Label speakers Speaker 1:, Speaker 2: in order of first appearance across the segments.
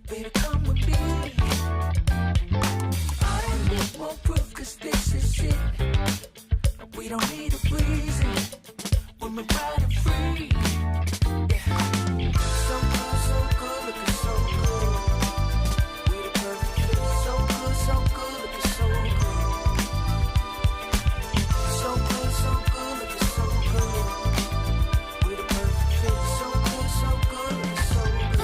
Speaker 1: Baby, come with me. I don't need more proof, cause this is it. We don't need a reason when we're riding free. Yeah. So good, so good, looking so good. We the perfect fit. So good, looking so good. So good, looking so good. We the perfect fit. So good, looking so good.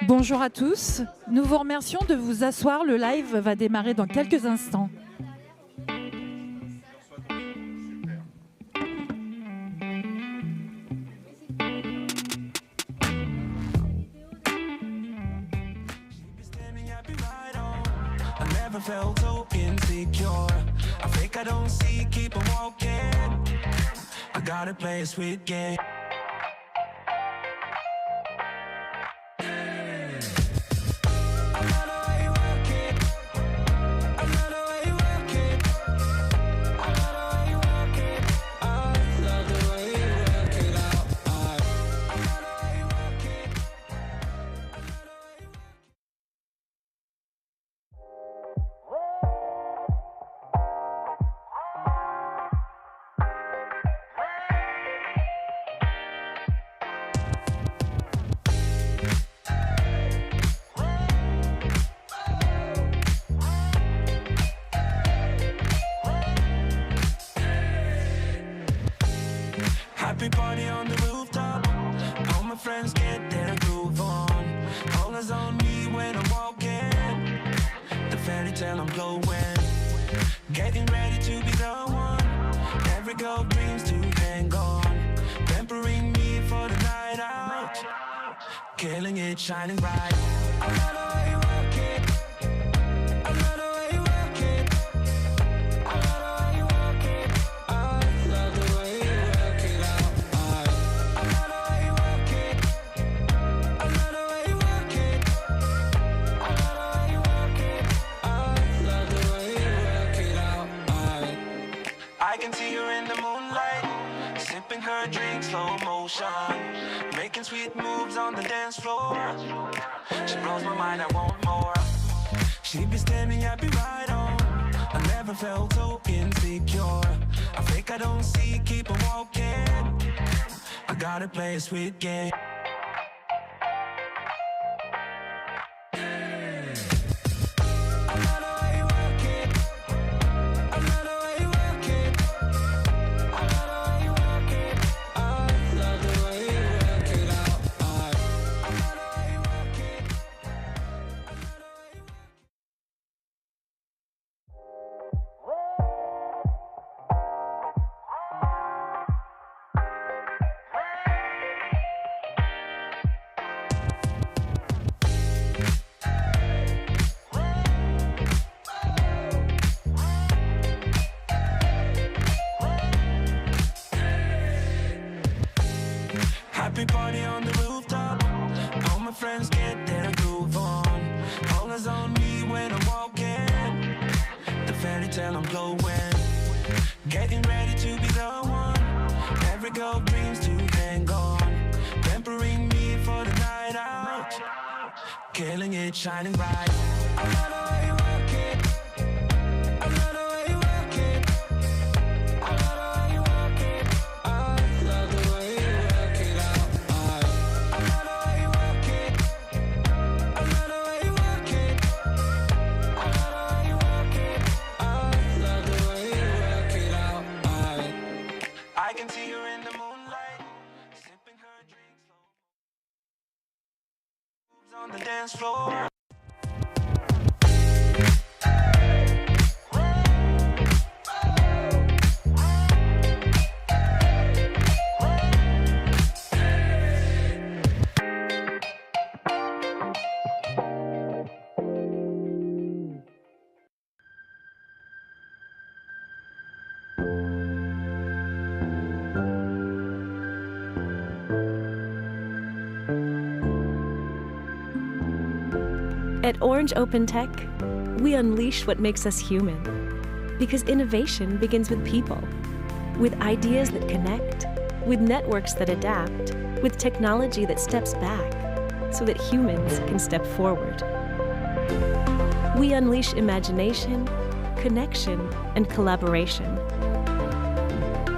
Speaker 2: Bonjour à tous, nous vous remercions de vous asseoir, le live va démarrer dans quelques instants.
Speaker 1: Felt so insecure. I think I don't see, keep on walking. I gotta play a sweet game. Happy party on the rooftop. All my friends get their groove on. All eyes on me when I'm walking. The fairy tale I'm glowing. Getting ready to be the one. Every girl dreams to hang on. Pampering me for the night out. Killing it, shining bright. I love the way you work it. I love the way you work it. I love the way you work it. I love the way you work it out. I love the way you work it. I love the way you work it. I love the way you work it. I love the way you work it out. I can see her in the moonlight, sipping her drink, slow motion, making sweet moves on the dance floor. She blows my mind, I want more. She be standing, I be right on. I never felt so insecure. I think I don't see, keep on walking. I gotta play a sweet game. I love the way you work it. I love the way you work it. I love the way you work it. I love the way you work it out. I love the way you work it. I love the way you work it. Happy party on the rooftop. All my friends get their groove on. All eyes on me when I'm walking. The fairy tale I'm glowing. Getting ready to be the one. Every girl dreams to hang on. Pampering me for the night out. Killing it, shining bright. I love the way you work it. I love the way you work it. I love the way you work it. I love the way you work it out. I love the way you work it. I love the way you work it. I love the way you work it. I love the way you work it out. I can see her in the moonlight, sipping her drink, slow moves on the dance floor.
Speaker 3: At Orange Open Tech, we unleash what makes us human. Because innovation begins with people, with ideas that connect, with networks that adapt, with technology that steps back, so that humans can step forward. We unleash imagination, connection, and collaboration.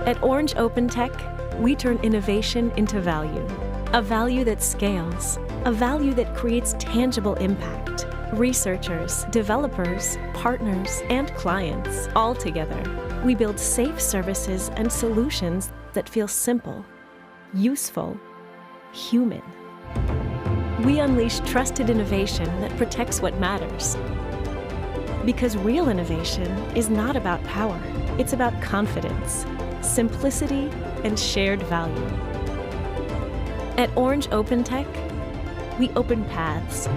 Speaker 3: At Orange Open Tech, we turn innovation into value, a value that scales, a value that creates tangible impact. Researchers, developers, partners, and clients, all together, we build safe services and solutions that feel simple, useful, human. we unleash trusted innovation that protects what matters. Because real innovation is not about power, it's about confidence, simplicity, and shared value. At Orange OpenTech, we open paths,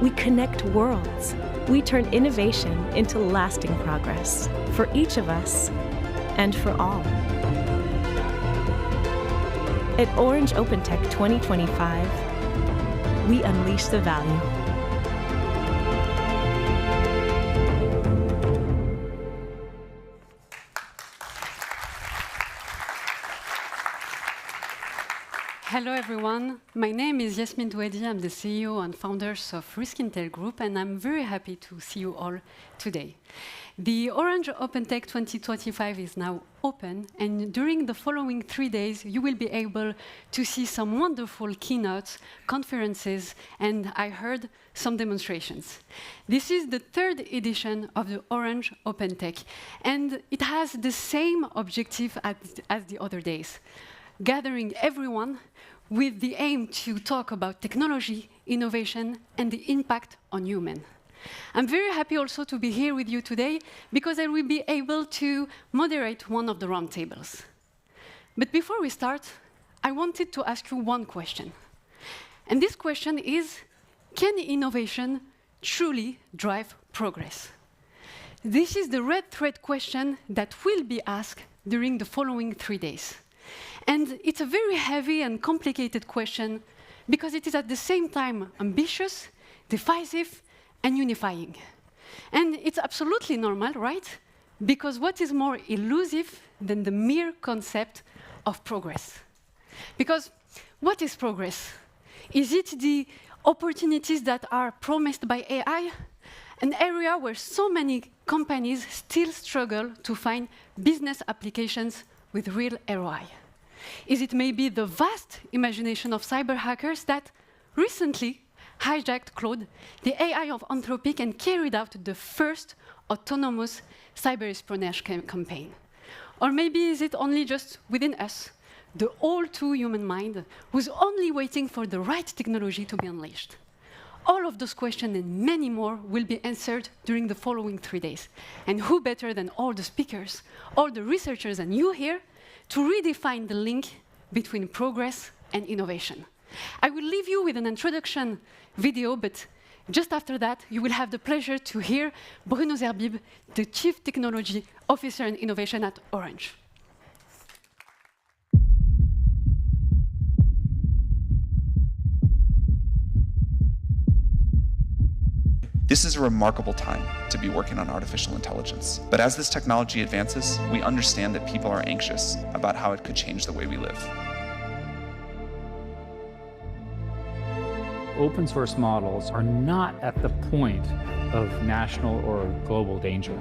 Speaker 3: we connect worlds, we turn innovation into lasting progress for each of us and for all. At Orange OpenTech 2025, we unleash the value.
Speaker 4: Hello everyone, my name is Yasmine Douadi. I'm the CEO and founder of RiskIntel Group, and I'm very happy to see you all today. The Orange OpenTech 2025 is now open, and during the following 3 days, you will be able to see some wonderful keynotes, conferences, and I heard some demonstrations. This is the 3rd edition of the Orange OpenTech, and it has the same objective as the other days, gathering everyone with the aim to talk about technology, innovation, and the impact on humans. I'm very happy also to be here with you today because I will be able to moderate one of the roundtables. But before we start, I wanted to ask you one question. And this question is, can innovation truly drive progress? This is the red thread question that will be asked during the following 3 days. And it's a very heavy and complicated question because it is at the same time ambitious, divisive, and unifying. And it's absolutely normal, right? Because what is more elusive than the mere concept of progress? Because what is progress? Is it the opportunities that are promised by AI? An area where so many companies still struggle to find business applications with real ROI. Is it maybe the vast imagination of cyber hackers that recently hijacked Claude, the AI of Anthropic, and carried out the first autonomous cyber espionage campaign? Or maybe is it only just within us, the all-too-human mind, who's only waiting for the right technology to be unleashed? All of those questions and many more will be answered during the following 3 days. And who better than all the speakers, all the researchers, and you here to redefine the link between progress and innovation? I will leave you with an introduction video, but just after that, you will have the pleasure to hear Bruno Zerbib, the Chief Technology Officer and Innovation at Orange.
Speaker 5: This is a remarkable time to be working on artificial intelligence. But as this technology advances, we understand that people are anxious about how it could change the way we live.
Speaker 6: Open source models are not at the point of national or global danger.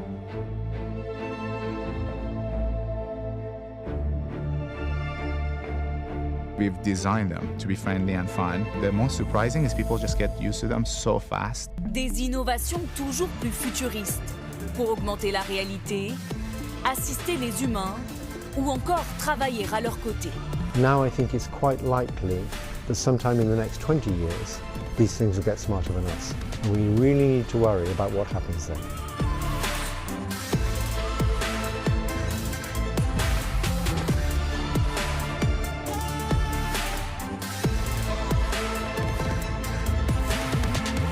Speaker 7: We've designed them to be friendly and fun. The most surprising is people just get used to them so fast.
Speaker 8: Des innovations toujours plus futuristes pour augmenter la réalité, assister les humains ou encore travailler à leur côté.
Speaker 9: Now I think it's quite likely that sometime in the next 20 years, these things will get smarter than us. And we really need to worry about what happens then.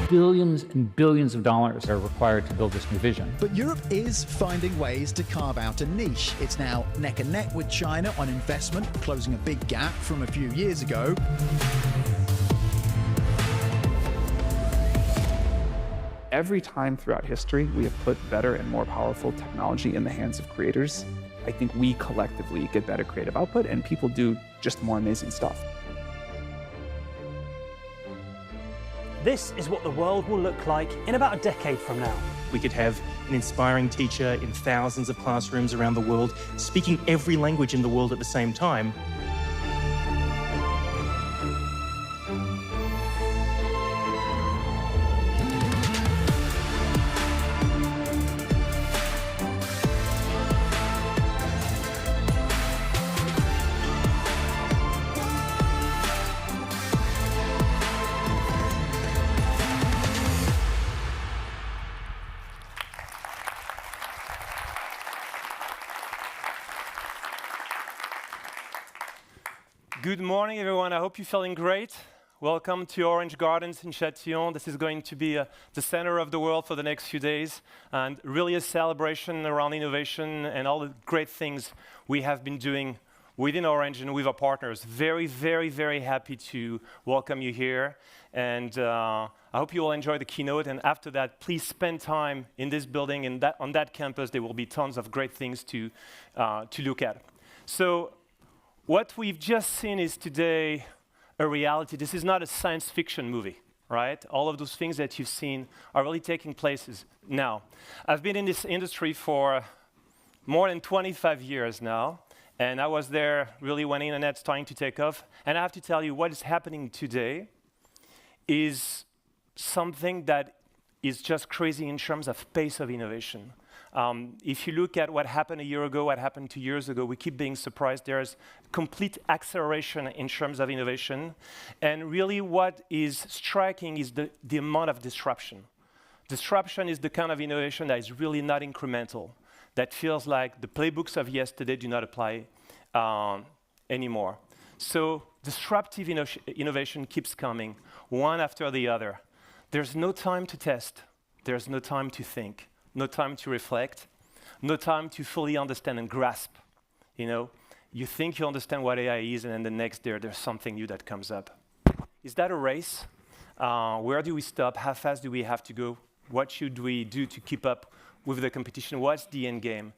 Speaker 6: Billions and billions of dollars are required to build this new vision.
Speaker 10: But Europe is finding ways to carve out a niche. It's now neck and neck with China on investment, closing a big gap from a few years ago.
Speaker 5: Every time throughout history, we have put better and more powerful technology in the hands of creators. I think we collectively get better creative output and people do just more amazing stuff.
Speaker 11: This is what the world will look like in about a decade from now.
Speaker 12: We could have an inspiring teacher in thousands of classrooms around the world, speaking every language in the world at the same time.
Speaker 13: Good morning, everyone. I hope you're feeling great. Welcome to Orange Gardens in Châtillon. This is going to be the center of the world for the next few days, and really a celebration around innovation and all the great things we have been doing within Orange and with our partners. Very, very, very happy to welcome you here, and I hope you will enjoy the keynote. And after that, please spend time in this building and on that campus. There will be tons of great things to look at. So, what we've just seen is today a reality. This is not a science fiction movie, right? All of those things that you've seen are really taking place now. I've been in this industry for more than 25 years now, and I was there really when internet starting to take off. And I have to tell you, what is happening today is something that is just crazy in terms of pace of innovation. If you look at what happened a year ago, what happened 2 years ago, we keep being surprised. There's complete acceleration in terms of innovation. And really what is striking is the amount of disruption. Disruption is the kind of innovation that is really not incremental, that feels like the playbooks of yesterday do not apply anymore. So disruptive innovation keeps coming, one after the other. There's no time to test. There's no time to think. No time to reflect, no time to fully understand and grasp. You know, you think you understand what AI is, and then the next day there's something new that comes up. Is that a race? Where do we stop? How fast do we have to go? What should we do to keep up with the competition? What's the end game?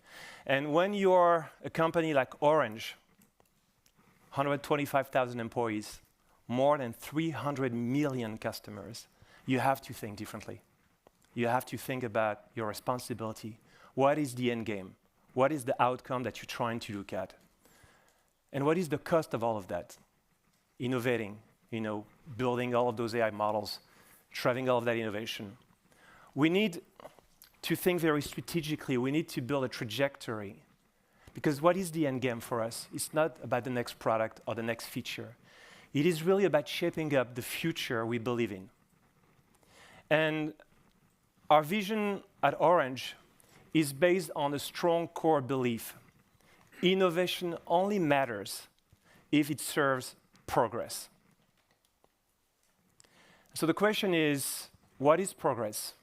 Speaker 13: And when you're a company like Orange, 125,000 employees, more than 300 million customers, you have to think differently. You have to think about your responsibility. What is the end game? What is the outcome that you're trying to look at? And what is the cost of all of that? Innovating, building all of those AI models, driving all of that innovation. We need to think very strategically. We need to build a trajectory. Because what is the end game for us? It's not about the next product or the next feature. It is really about shaping up the future we believe in. And our vision at Orange is based on a strong core belief. Innovation only matters if it serves progress. So the question is, what is progress?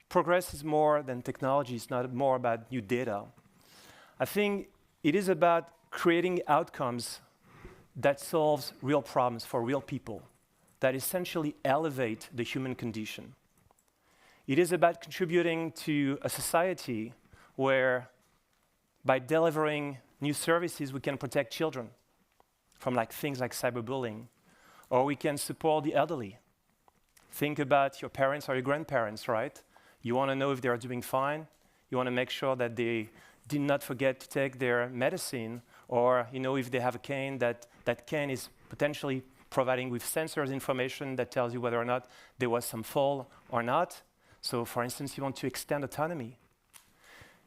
Speaker 13: Progress is more than technology. It's not more about new data. I think it is about creating outcomes that solves real problems for real people, that essentially elevate the human condition. It is about contributing to a society where, by delivering new services, we can protect children from things like cyberbullying, or we can support the elderly. Think about your parents or your grandparents, right? You want to know if they are doing fine. You want to make sure that they did not forget to take their medicine, or if they have a cane, that cane is potentially providing with sensors information that tells you whether or not there was some fall or not. So, for instance, you want to extend autonomy.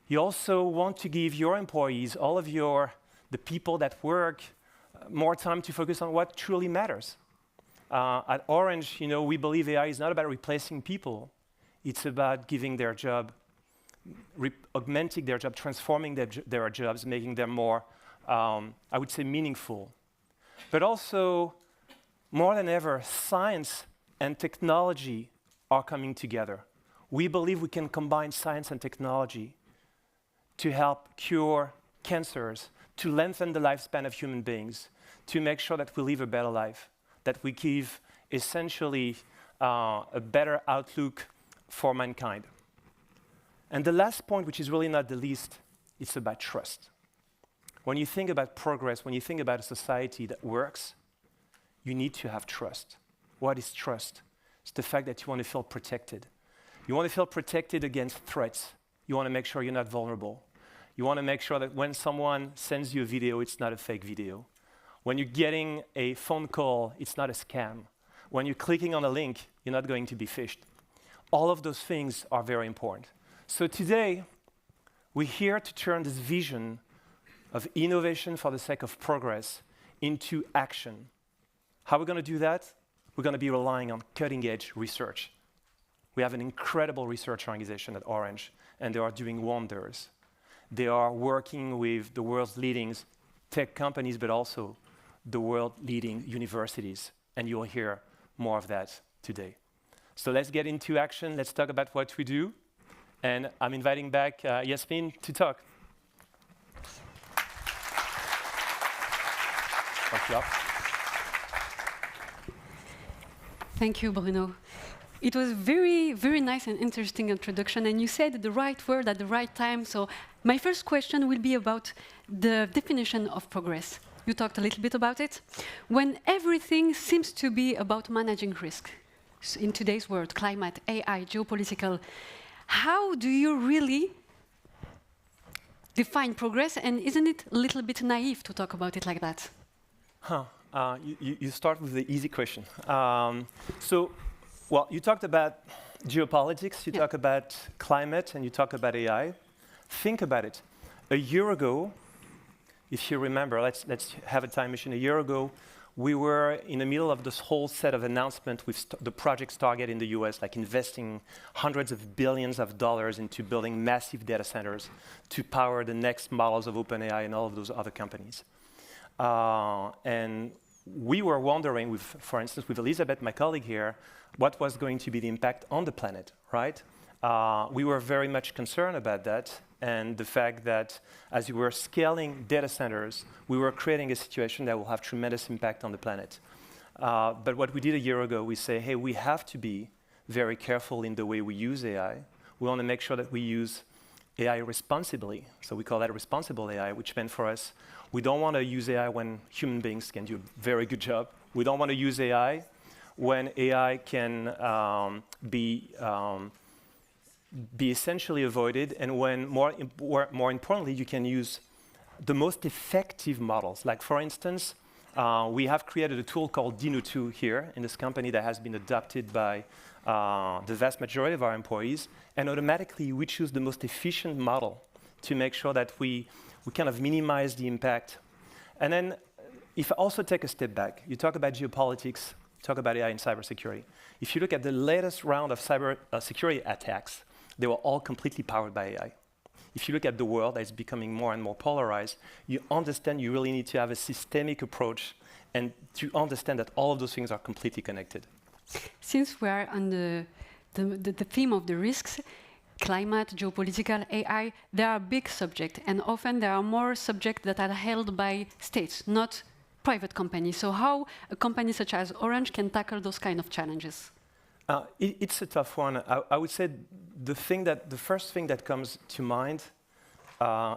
Speaker 13: You also want to give your employees, all of the people that work, more time to focus on what truly matters. At Orange, we believe AI is not about replacing people. It's about giving their job, augmenting their job, transforming their jobs, making them more, I would say, meaningful. But also, more than ever, science and technology are coming together. We believe we can combine science and technology to help cure cancers, to lengthen the lifespan of human beings, to make sure that we live a better life, that we give essentially a better outlook for mankind. And the last point, which is really not the least, it's about trust. When you think about progress, when you think about a society that works, you need to have trust. What is trust? It's the fact that you want to feel protected. You want to feel protected against threats. You want to make sure you're not vulnerable. You want to make sure that when someone sends you a video, it's not a fake video. When you're getting a phone call, it's not a scam. When you're clicking on a link, you're not going to be phished. All of those things are very important. So today, we're here to turn this vision of innovation for the sake of progress into action. How are we going to do that? We're going to be relying on cutting-edge research. We have an incredible research organization at Orange, and they are doing wonders. They are working with the world's leading tech companies, but also the world-leading universities, and you'll hear more of that today. So let's get into action. Let's talk about what we do. And I'm inviting back Yasmin to talk.
Speaker 4: Thank you, Bruno. It was very, very nice and interesting introduction, and you said the right word at the right time. So my first question will be about the definition of progress. You talked a little bit about it. When everything seems to be about managing risk, in today's world, climate, AI, geopolitical, how do you really define progress? And isn't it a little bit naive to talk about it like that?
Speaker 13: You start with the easy question. Well, you talked about geopolitics, you talk about climate, and you talk about AI. Think about it. A year ago, if you remember, let's have a time machine. A year ago, we were in the middle of this whole set of announcements with the Project Stargate in the US, like investing hundreds of billions of dollars into building massive data centers to power the next models of OpenAI and all of those other companies. And we were wondering, for instance, with Elizabeth, my colleague here, what was going to be the impact on the planet, right? We were very much concerned about that, and the fact that as we were scaling data centers, we were creating a situation that will have tremendous impact on the planet. But what we did a year ago, we say, hey, we have to be very careful in the way we use AI. We want to make sure that we use AI responsibly. So we call that responsible AI, which meant for us, we don't want to use AI when human beings can do a very good job. We don't want to use AI when AI can be essentially avoided, and when, more importantly, you can use the most effective models. Like, for instance, we have created a tool called Dino2 here in this company that has been adopted by the vast majority of our employees, and automatically we choose the most efficient model to make sure that we kind of minimize the impact. And then, if I also take a step back, you talk about geopolitics, talk about AI and cybersecurity. If you look at the latest round of cyber security attacks, they were all completely powered by AI. If you look at the world that is becoming more and more polarized, you understand you really need to have a systemic approach and to understand that all of those things are completely connected.
Speaker 4: Since we are on the theme of the risks, climate, geopolitical, AI, they are big subjects, and often there are more subjects that are held by states, not private companies. So how a company such as Orange can tackle those kind of challenges?
Speaker 13: It's a tough one. I would say the first thing that comes to mind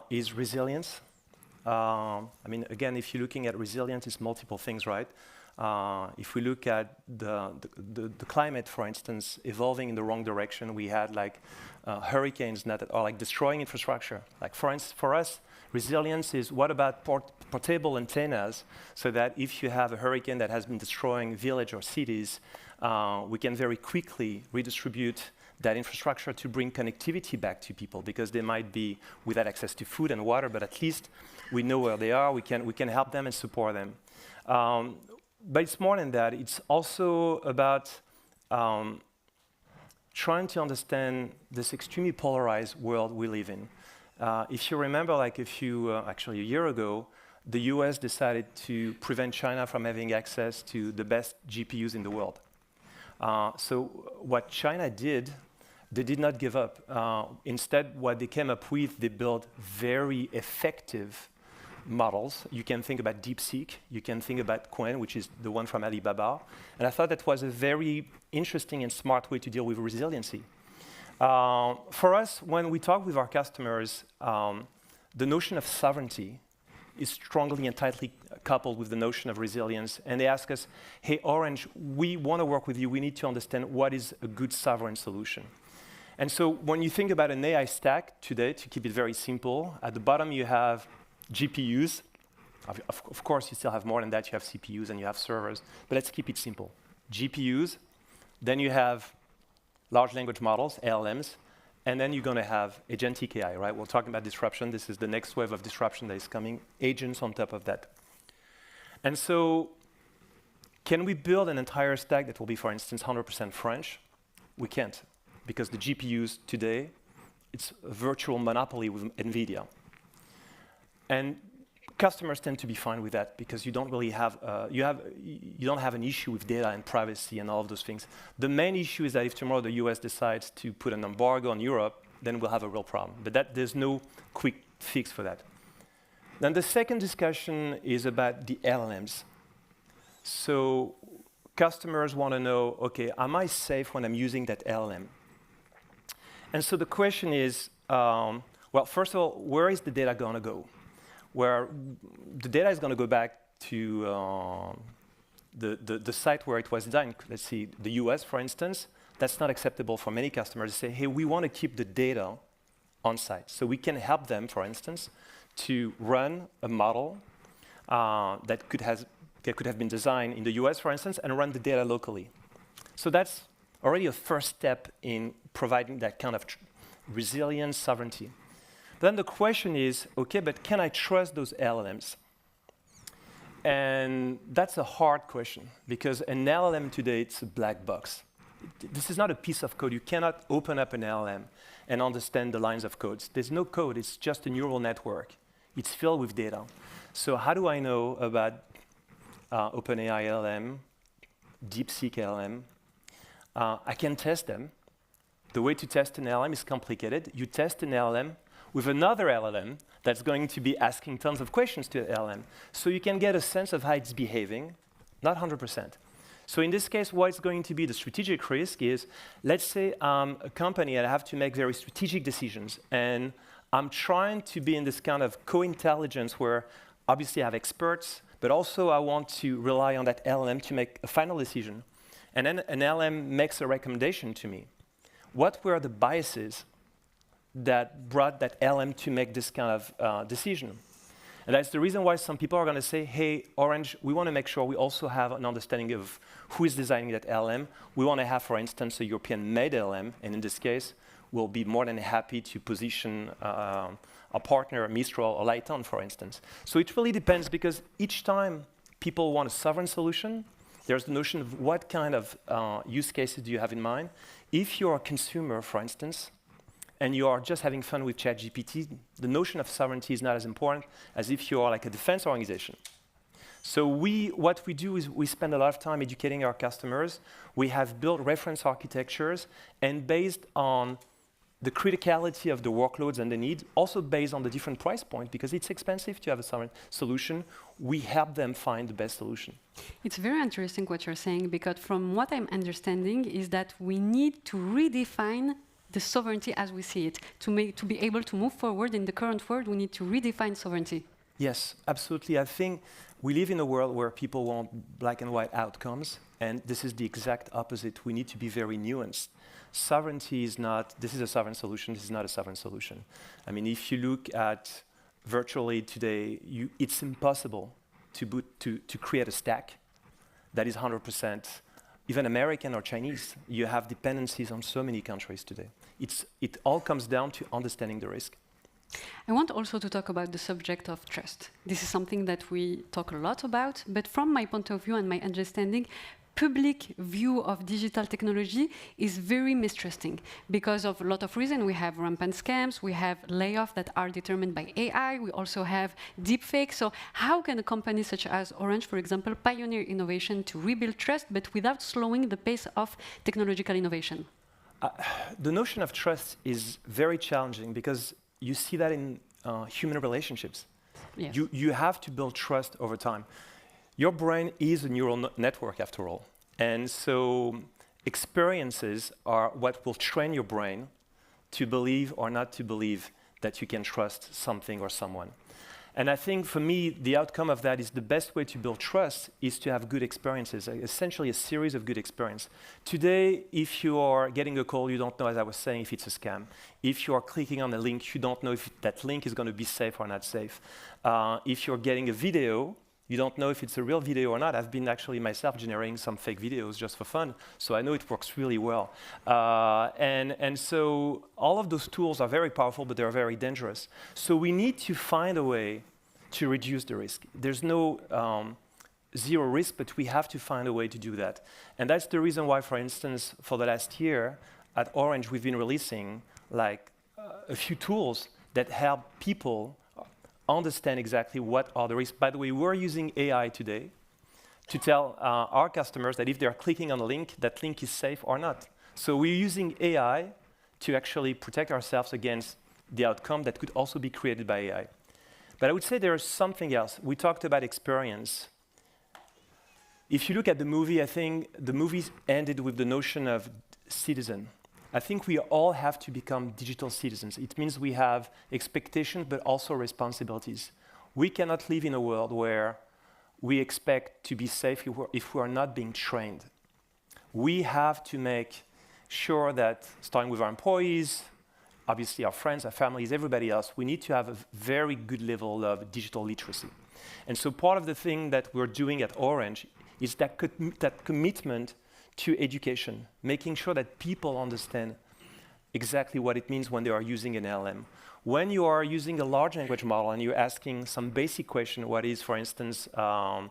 Speaker 13: is resilience. I mean, again, if you're looking at resilience, it's multiple things, right? If we look at the climate, for instance, evolving in the wrong direction, we had like hurricanes that are like destroying infrastructure. Like for us, resilience is what about portable antennas, so that if you have a hurricane that has been destroying village or cities, we can very quickly redistribute that infrastructure to bring connectivity back to people, because they might be without access to food and water, but at least we know where they are, we can help them and support them. But it's more than that. It's also about trying to understand this extremely polarized world we live in. If you remember, like actually a year ago, the US decided to prevent China from having access to the best GPUs in the world. So what China did, they did not give up. Instead, what they came up with, they built very effective models. You can think about DeepSeek, you can think about Qwen, which is the one from Alibaba. And I thought that was a very interesting and smart way to deal with resiliency. For us, when we talk with our customers, the notion of sovereignty is strongly and tightly coupled with the notion of resilience. And they ask us, hey, Orange, we want to work with you. We need to understand what is a good sovereign solution. And so when you think about an AI stack today, to keep it very simple, at the bottom you have GPUs. Of course, you still have more than that. You have CPUs and you have servers. But let's keep it simple. GPUs, then you have large language models, LLMs, and then you're going to have agentic AI, right? We're talking about disruption. This is the next wave of disruption that is coming, agents on top of that. And so can we build an entire stack that will be, for instance, 100% French? We can't, because the GPUs today, it's a virtual monopoly with NVIDIA. And customers tend to be fine with that because you don't really have, you don't have an issue with data and privacy and all of those things. The main issue is that if tomorrow the US decides to put an embargo on Europe, then we'll have a real problem. But there's no quick fix for that. Then the second discussion is about the LLMs. So customers want to know, okay, am I safe when I'm using that LLM? And so the question is, well, first of all, where is the data going to go? Where the data is going to go back to the site where it was designed. Let's see, the US, for instance. That's not acceptable for many customers. They say, hey, we want to keep the data on site. So we can help them, for instance, to run a model that could have been designed in the US, for instance, and run the data locally. So that's already a first step in providing that kind of resilience, sovereignty. Then the question is, okay, but can I trust those LLMs? And that's a hard question because an LLM today, it's a black box. This is not a piece of code. You cannot open up an LLM and understand the lines of codes. There's no code. It's just a neural network. It's filled with data. So how do I know about OpenAI LLM, DeepSeek LLM? I can test them. The way to test an LLM is complicated. You test an LLM with another LLM that's going to be asking tons of questions to the LLM. So you can get a sense of how it's behaving, not 100%. So in this case, what's going to be the strategic risk is, let's say I'm a company and I have to make very strategic decisions. And I'm trying to be in this kind of co-intelligence where obviously I have experts, but also I want to rely on that LLM to make a final decision. And then an LLM makes a recommendation to me. What were the biases that brought that LLM to make this kind of decision? And that's the reason why some people are going to say, hey, Orange, we want to make sure we also have an understanding of who is designing that LLM. We want to have, for instance, a European-made LLM. And in this case, we'll be more than happy to position a partner, Mistral or Lighton, for instance. So it really depends because each time people want a sovereign solution, there's the notion of what kind of use cases do you have in mind. If you're a consumer, for instance, and you are just having fun with ChatGPT, the notion of sovereignty is not as important as if you are like a defense organization. So what we do is we spend a lot of time educating our customers. We have built reference architectures, and based on the criticality of the workloads and the need, also based on the different price point, because it's expensive to have a sovereign solution, we help them find the best solution.
Speaker 4: It's very interesting what you're saying, because from what I'm understanding is that we need to redefine the sovereignty as we see it. To be able to move forward in the current world, we need to redefine sovereignty.
Speaker 13: Yes, absolutely. I think we live in a world where people want black and white outcomes, and this is the exact opposite. We need to be very nuanced. Sovereignty is not, this is a sovereign solution, this is not a sovereign solution. I mean, if you look at virtually today, it's impossible to create a stack that is 100% even American or Chinese. You have dependencies on so many countries today. It all comes down to understanding the risk.
Speaker 4: I want also to talk about the subject of trust. This is something that we talk a lot about, but from my point of view and my understanding, public view of digital technology is very mistrusting because of a lot of reasons. We have rampant scams, we have layoffs that are determined by AI, we also have deepfakes. So how can a company such as Orange, for example, pioneer innovation to rebuild trust, but without slowing the pace of technological innovation?
Speaker 13: The notion of trust is very challenging because you see that in human relationships.
Speaker 4: Yes.
Speaker 13: You have to build trust over time. Your brain is a neural network, after all. And so experiences are what will train your brain to believe or not to believe that you can trust something or someone. And I think for me, the outcome of that is the best way to build trust is to have good experiences, essentially a series of good experiences. Today, if you are getting a call, you don't know, as I was saying, if it's a scam. If you are clicking on a link, you don't know if that link is going to be safe or not safe. If you're getting a video, you don't know if it's a real video or not. I've been actually myself generating some fake videos just for fun, so I know it works really well. And so all of those tools are very powerful, but they're very dangerous. So we need to find a way to reduce the risk. There's no zero risk, but we have to find a way to do that. And that's the reason why, for instance, for the last year at Orange, we've been releasing like a few tools that help people understand exactly what are the risks. By the way, we're using AI today to tell our customers that if they're clicking on a link, that link is safe or not. So we're using AI to actually protect ourselves against the outcome that could also be created by AI. But I would say there is something else. We talked about experience. If you look at the movie, I think the movie ended with the notion of citizen. I think we all have to become digital citizens. It means we have expectations, but also responsibilities. We cannot live in a world where we expect to be safe if we are not being trained. We have to make sure that, starting with our employees, obviously our friends, our families, everybody else, we need to have a very good level of digital literacy. And so part of the thing that we're doing at Orange is that commitment to education, making sure that people understand exactly what it means when they are using an LLM. When you are using a large language model and you're asking some basic question, what is, for instance, the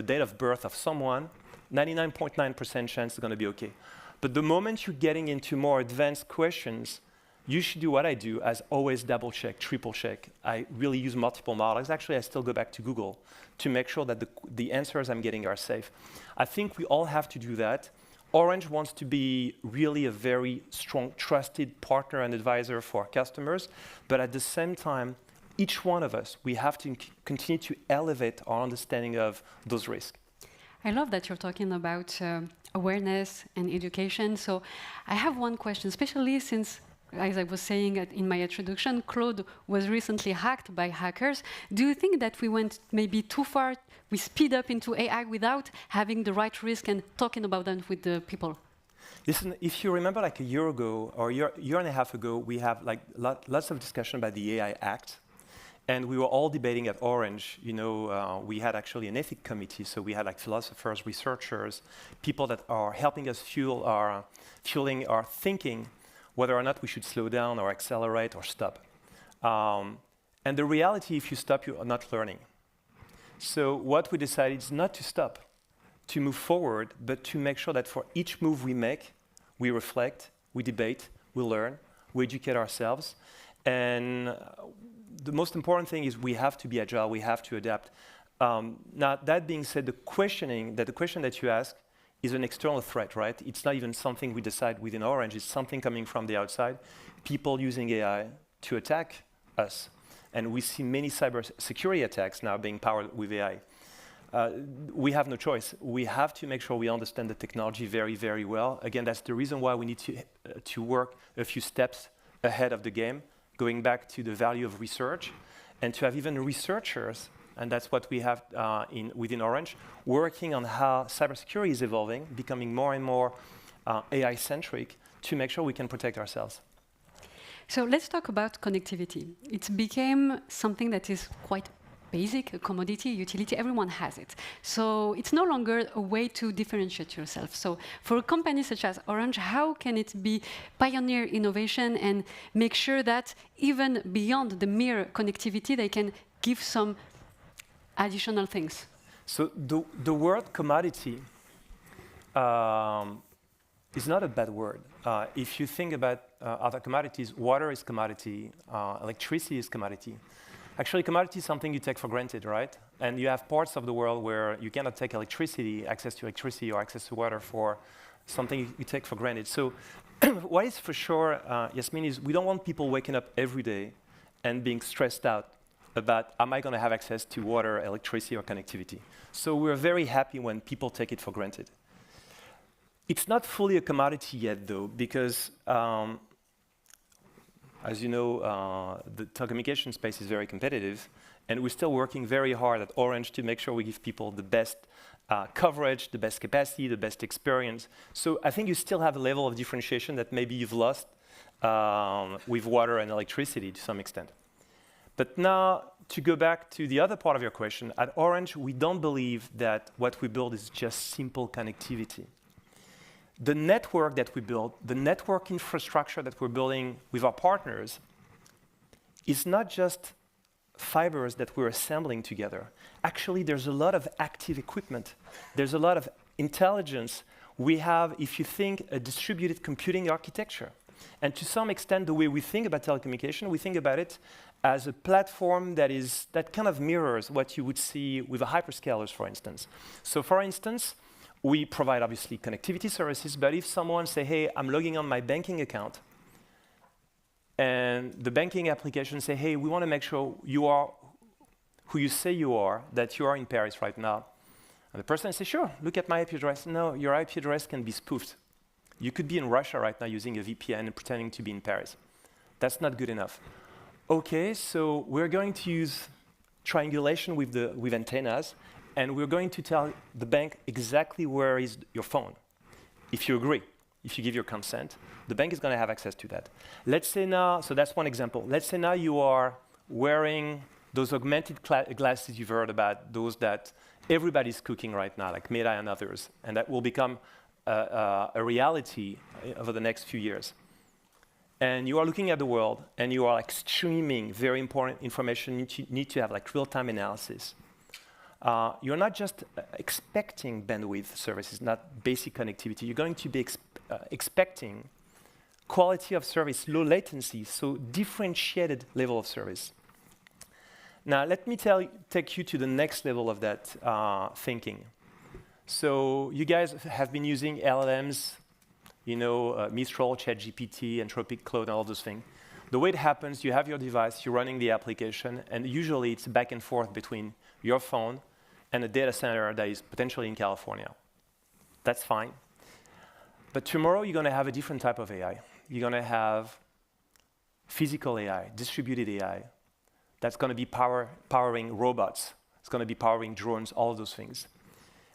Speaker 13: date of birth of someone, 99.9% chance it's going to be okay. But the moment you're getting into more advanced questions, you should do what I do, as always double check, triple check. I really use multiple models. Actually, I still go back to Google to make sure that the answers I'm getting are safe. I think we all have to do that. Orange wants to be really a very strong, trusted partner and advisor for our customers, but at the same time, each one of us, we have to continue to elevate our understanding of those risks.
Speaker 4: I love that you're talking about awareness and education. So I have one question, especially since, as I was saying in my introduction, Claude was recently hacked by hackers. Do you think that we went maybe too far? We speed up into AI without having the right risk and talking about them with the people?
Speaker 13: Listen, if you remember like a year ago or a year and a half ago, we have like lots of discussion about the AI Act. And we were all debating at Orange, we had actually an ethics committee, so we had like philosophers, researchers, people that are helping us fueling our thinking, whether or not we should slow down or accelerate or stop. And the reality, if you stop, you are not learning. So what we decided is not to stop, to move forward, but to make sure that for each move we make, we reflect, we debate, we learn, we educate ourselves. And the most important thing is we have to be agile, we have to adapt. Now, that being said, the question that you ask is an external threat, right? It's not even something we decide within Orange, it's something coming from the outside, people using AI to attack us. And we see many cybersecurity attacks now being powered with AI. We have no choice. We have to make sure we understand the technology very, very well. Again, that's the reason why we need to work a few steps ahead of the game, going back to the value of research, and to have even researchers, and that's what we have within Orange, working on how cybersecurity is evolving, becoming more and more AI-centric, to make sure we can protect ourselves.
Speaker 4: So let's talk about connectivity. It became something that is quite basic, a commodity, utility, everyone has it. So it's no longer a way to differentiate yourself. So for a company such as Orange, how can it be pioneer innovation and make sure that even beyond the mere connectivity, they can give some additional things?
Speaker 13: So the word commodity is not a bad word. If you think about other commodities, water is commodity, electricity is commodity. Actually, commodity is something you take for granted, right? And you have parts of the world where you cannot take access to electricity or access to water for something you take for granted. So what is for sure, Yasmin, is we don't want people waking up every day and being stressed out about, am I going to have access to water, electricity, or connectivity? So we're very happy when people take it for granted. It's not fully a commodity yet, though, because as you know, the telecommunication space is very competitive, and we're still working very hard at Orange to make sure we give people the best coverage, the best capacity, the best experience. So I think you still have a level of differentiation that maybe you've lost with water and electricity to some extent. But now, to go back to the other part of your question, at Orange, we don't believe that what we build is just simple connectivity. The network that we build, the network infrastructure that we're building with our partners, is not just fibers that we're assembling together. Actually, there's a lot of active equipment. There's a lot of intelligence. We have, if you think, a distributed computing architecture. And to some extent, the way we think about telecommunication, we think about it as a platform that kind of mirrors what you would see with the hyperscalers, for instance. So for instance, we provide obviously connectivity services, but if someone say, hey, I'm logging on my banking account, and the banking application say, hey, we want to make sure you are who you say you are, that you are in Paris right now. And the person says, sure, look at my IP address. No, your IP address can be spoofed. You could be in Russia right now using a VPN and pretending to be in Paris. That's not good enough. Okay, so we're going to use triangulation with antennas, and we're going to tell the bank exactly where is your phone. If you agree, if you give your consent, the bank is going to have access to that. Let's say now, so that's one example. Let's say now you are wearing those augmented glasses you've heard about, those that everybody's cooking right now, like Meta and others, and that will become a reality over the next few years. And you are looking at the world, and you are like streaming very important information. You need to have like real-time analysis. You're not just expecting bandwidth services, not basic connectivity. You're going to be expecting quality of service, low latency, so differentiated level of service. Now, let me take you to the next level of that thinking. So you guys have been using LLMs, you know, Mistral, ChatGPT, Anthropic, Claude, and all those things. The way it happens, you have your device, you're running the application, and usually it's back and forth between your phone and a data center that is potentially in California. That's fine. But tomorrow, you're going to have a different type of AI. You're going to have physical AI, distributed AI, that's going to be powering robots. It's going to be powering drones, all of those things.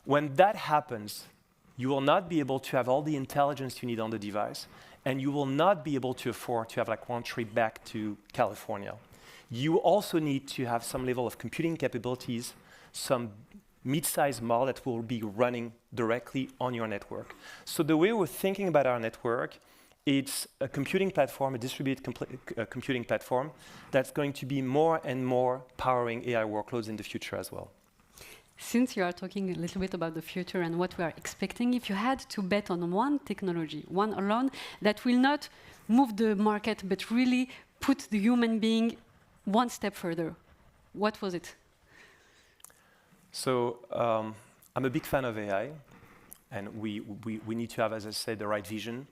Speaker 13: When that happens, you will not be able to have all the intelligence you need on the device, and you will not be able to afford to have like one trip back to California. You also need to have some level of computing capabilities, some mid-sized model that will be running directly on your network. So the way we're thinking about our network, it's a computing platform, a distributed computing platform that's going to be more and more powering AI workloads in the future as well.
Speaker 4: Since you are talking a little bit about the future and what we are expecting, if you had to bet on one technology, one alone, that will not move the market but really put the human being one step further, what was it?
Speaker 13: So I'm a big fan of AI, and we need to have, as I said, the right vision.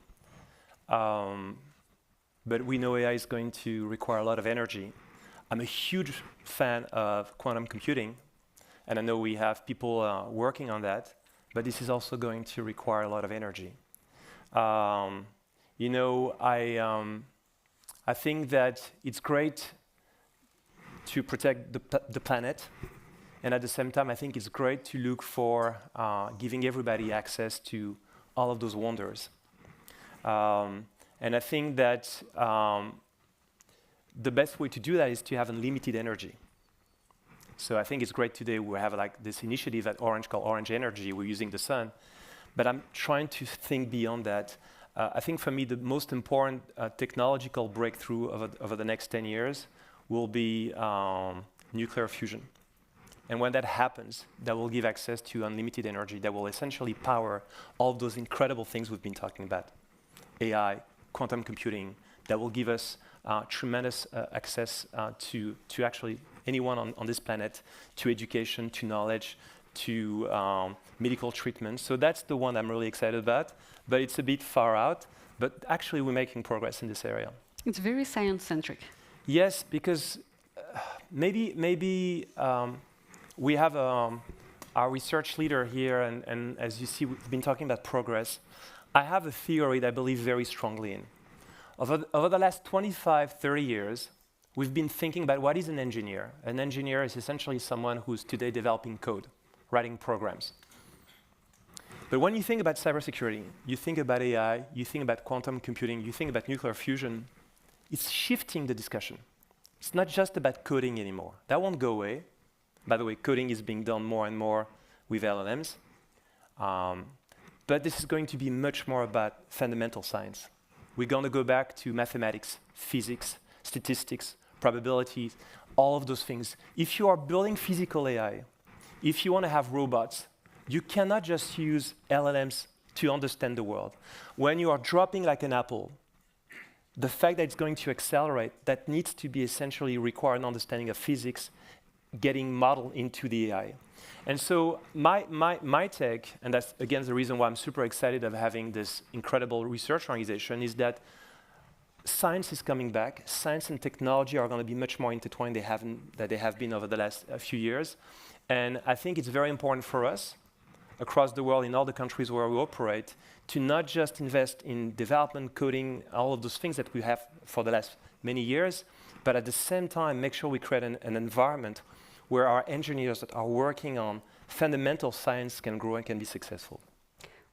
Speaker 13: But we know AI is going to require a lot of energy. I'm a huge fan of quantum computing, and I know we have people working on that, but this is also going to require a lot of energy. You know, I think that it's great to protect the planet, and at the same time, I think it's great to look for giving everybody access to all of those wonders. And I think that the best way to do that is to have unlimited energy. So I think it's great today we have like this initiative at Orange called Orange Energy. We're using the sun, but I'm trying to think beyond that. I think for me the most important technological breakthrough over the next 10 years will be nuclear fusion. And when that happens, that will give access to unlimited energy that will essentially power all of those incredible things we've been talking about. AI, quantum computing, that will give us tremendous access to actually anyone on this planet, to education, to knowledge, to medical treatment. So that's the one I'm really excited about, but it's a bit far out, but actually we're making progress in this area.
Speaker 4: It's very science-centric.
Speaker 13: Yes, because maybe we have our research leader here, and as you see, we've been talking about progress. I have a theory that I believe very strongly in. Over the last 25, 30 years, we've been thinking about what is an engineer. An engineer is essentially someone who's today developing code, writing programs. But when you think about cybersecurity, you think about AI, you think about quantum computing, you think about nuclear fusion, it's shifting the discussion. It's not just about coding anymore. That won't go away. By the way, coding is being done more and more with LLMs. But this is going to be much more about fundamental science. We're going to go back to mathematics, physics, statistics, probabilities, all of those things. If you are building physical AI, if you want to have robots, you cannot just use LLMs to understand the world. When you are dropping like an apple, the fact that it's going to accelerate, that needs to be essentially require an understanding of physics getting modeled into the AI. And so my take, and that's again the reason why I'm super excited of having this incredible research organization, is that science is coming back. Science and technology are going to be much more intertwined than they have been over the last few years. And I think it's very important for us across the world, in all the countries where we operate, to not just invest in development, coding, all of those things that we have for the last many years, but at the same time make sure we create an environment where our engineers that are working on fundamental science can grow and can be successful.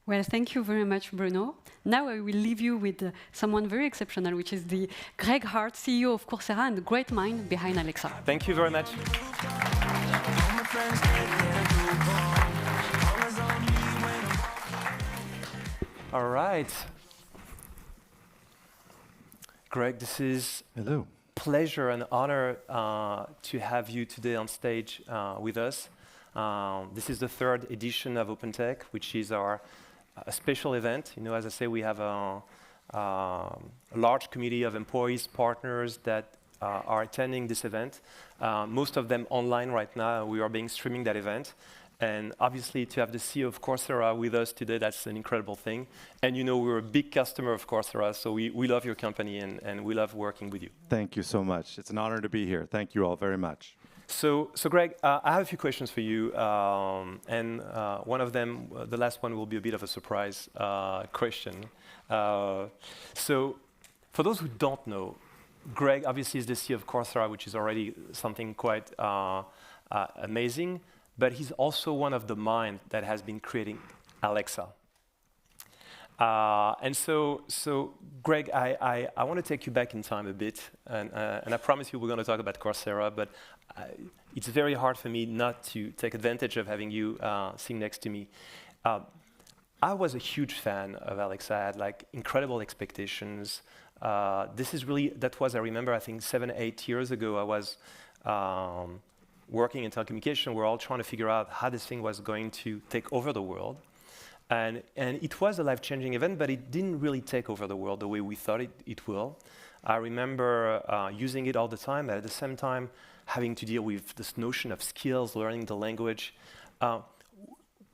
Speaker 4: Well, thank you very much, Bruno. Now I will leave you with someone very exceptional, which is the Greg Hart, CEO of Coursera and the great mind behind Alexa.
Speaker 13: Thank you very much. All right. Greg, this is
Speaker 14: hello.
Speaker 13: Pleasure and honor to have you today on stage with us. This is the third edition of OpenTech, which is our special event. You know, as I say, we have a large community of employees, partners that are attending this event. Most of them online right now. We are streaming that event. And obviously, to have the CEO of Coursera with us today, that's an incredible thing. And you know, we're a big customer of Coursera, so we love your company and we love working with you.
Speaker 14: Thank you so much. It's an honor to be here. Thank you all very much.
Speaker 13: So Greg, I have a few questions for you. And one of them, the last one, will be a bit of a surprise question. So for those who don't know, Greg obviously is the CEO of Coursera, which is already something quite amazing. But he's also one of the minds that has been creating Alexa. And so Greg, I want to take you back in time a bit, and I promise you we're going to talk about Coursera, but it's very hard for me not to take advantage of having you sitting next to me. I was a huge fan of Alexa. I had like incredible expectations. That was, I remember, I think 7, 8 years ago, I was working in telecommunication. We're all trying to figure out how this thing was going to take over the world. And it was a life-changing event, but it didn't really take over the world the way we thought it will. I remember using it all the time, but at the same time having to deal with this notion of skills, learning the language.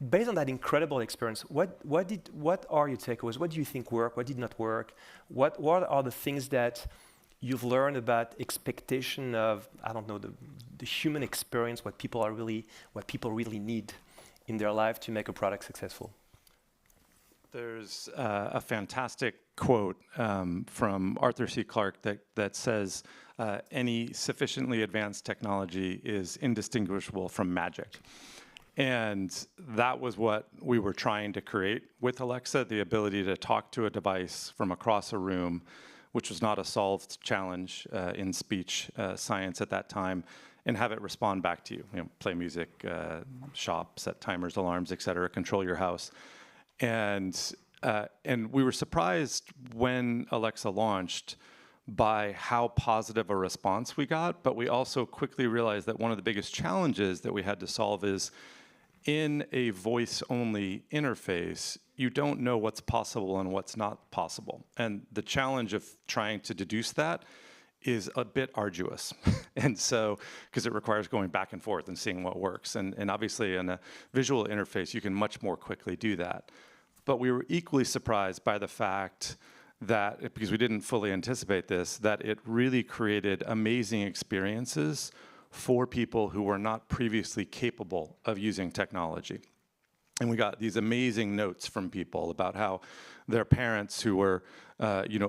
Speaker 13: Based on that incredible experience, what are your takeaways? What do you think worked? What did not work? What are the things that you've learned about expectation of, I don't know, the human experience, what people really need in their life to make a product successful?
Speaker 14: There's a fantastic quote from Arthur C. Clarke that says, any sufficiently advanced technology is indistinguishable from magic. And that was what we were trying to create with Alexa, the ability to talk to a device from across a room, which was not a solved challenge in speech science at that time, and have it respond back to you. You know, play music, shop, set timers, alarms, et cetera, control your house. And we were surprised when Alexa launched by how positive a response we got, but we also quickly realized that one of the biggest challenges that we had to solve is in a voice-only interface, you don't know what's possible and what's not possible. And the challenge of trying to deduce that is a bit arduous. And so, because it requires going back and forth and seeing what works. And obviously in a visual interface, you can much more quickly do that. But we were equally surprised by the fact that, because we didn't fully anticipate this, that it really created amazing experiences for people who were not previously capable of using technology. And we got these amazing notes from people about how their parents who were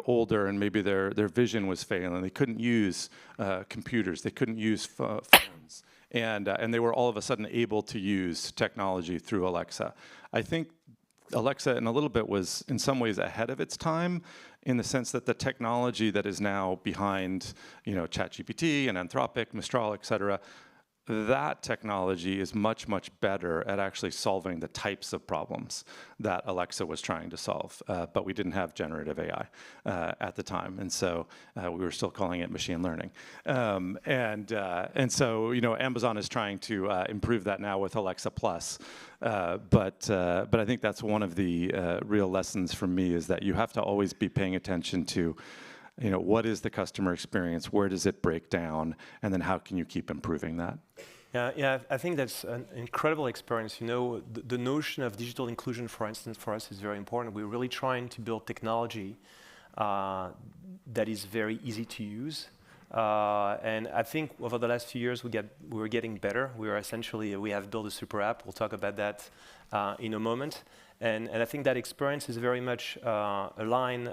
Speaker 14: older and maybe their vision was failing, they couldn't use computers, they couldn't use phones, and they were all of a sudden able to use technology through Alexa. I think Alexa, in a little bit, was in some ways ahead of its time, in the sense that the technology that is now behind, ChatGPT and Anthropic, Mistral, et cetera, that technology is much, much better at actually solving the types of problems that Alexa was trying to solve. But we didn't have generative AI at the time. And so we were still calling it machine learning. And so, Amazon is trying to improve that now with Alexa Plus. But I think that's one of the real lessons for me, is that you have to always be paying attention to what is the customer experience? Where does it break down? And then how can you keep improving that?
Speaker 13: Yeah, I think that's an incredible experience. The notion of digital inclusion, for instance, for us is very important. We're really trying to build technology that is very easy to use. And I think over the last few years, we were getting better. We have built a super app. We'll talk about that in a moment. And I think that experience is very much aligned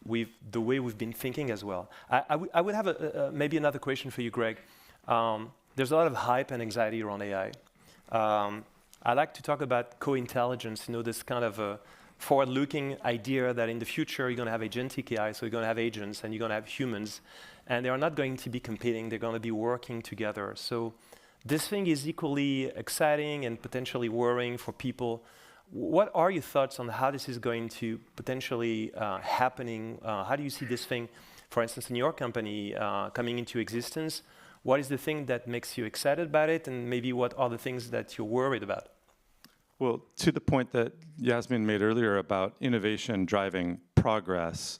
Speaker 13: with the way we've been thinking as well. I would have maybe another question for you, Greg. There's a lot of hype and anxiety around AI. I like to talk about co-intelligence, this kind of a forward-looking idea that in the future you're going to have agentic AI, so you're going to have agents and you're going to have humans, and they are not going to be competing, they're going to be working together. So this thing is equally exciting and potentially worrying for people. What are your thoughts on how this is going to potentially happening? How do you see this thing, for instance, in your company coming into existence? What is the thing that makes you excited about it, and maybe what are the things that you're worried about?
Speaker 14: Well, to the point that Yasmin made earlier about innovation driving progress,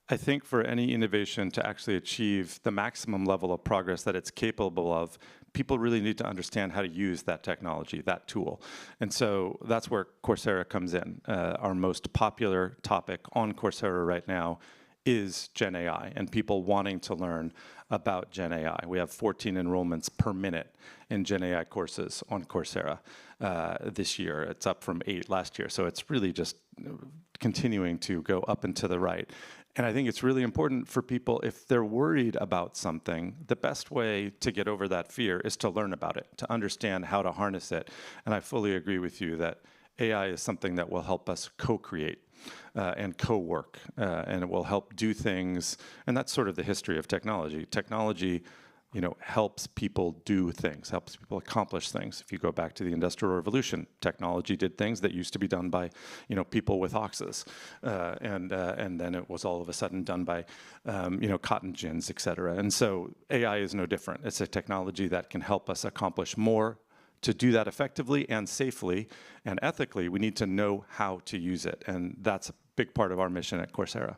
Speaker 14: I think for any innovation to actually achieve the maximum level of progress that it's capable of, people really need to understand how to use that technology, that tool. And so that's where Coursera comes in. Our most popular topic on Coursera right now is Gen AI, and people wanting to learn about Gen AI. We have 14 enrollments per minute in Gen AI courses on Coursera this year. It's up from 8 last year, so it's really just continuing to go up and to the right. And I think it's really important for people, if they're worried about something, the best way to get over that fear is to learn about it, to understand how to harness it. And I fully agree with you that AI is something that will help us co-create and co-work, and it will help do things. And that's sort of the history of technology. Technology, helps people do things, helps people accomplish things. If you go back to the Industrial Revolution, technology did things that used to be done by, people with oxes, and then it was all of a sudden done by, cotton gins, et cetera. And so AI is no different. It's a technology that can help us accomplish more. To do that effectively and safely and ethically, we need to know how to use it, and that's a big part of our mission at Coursera.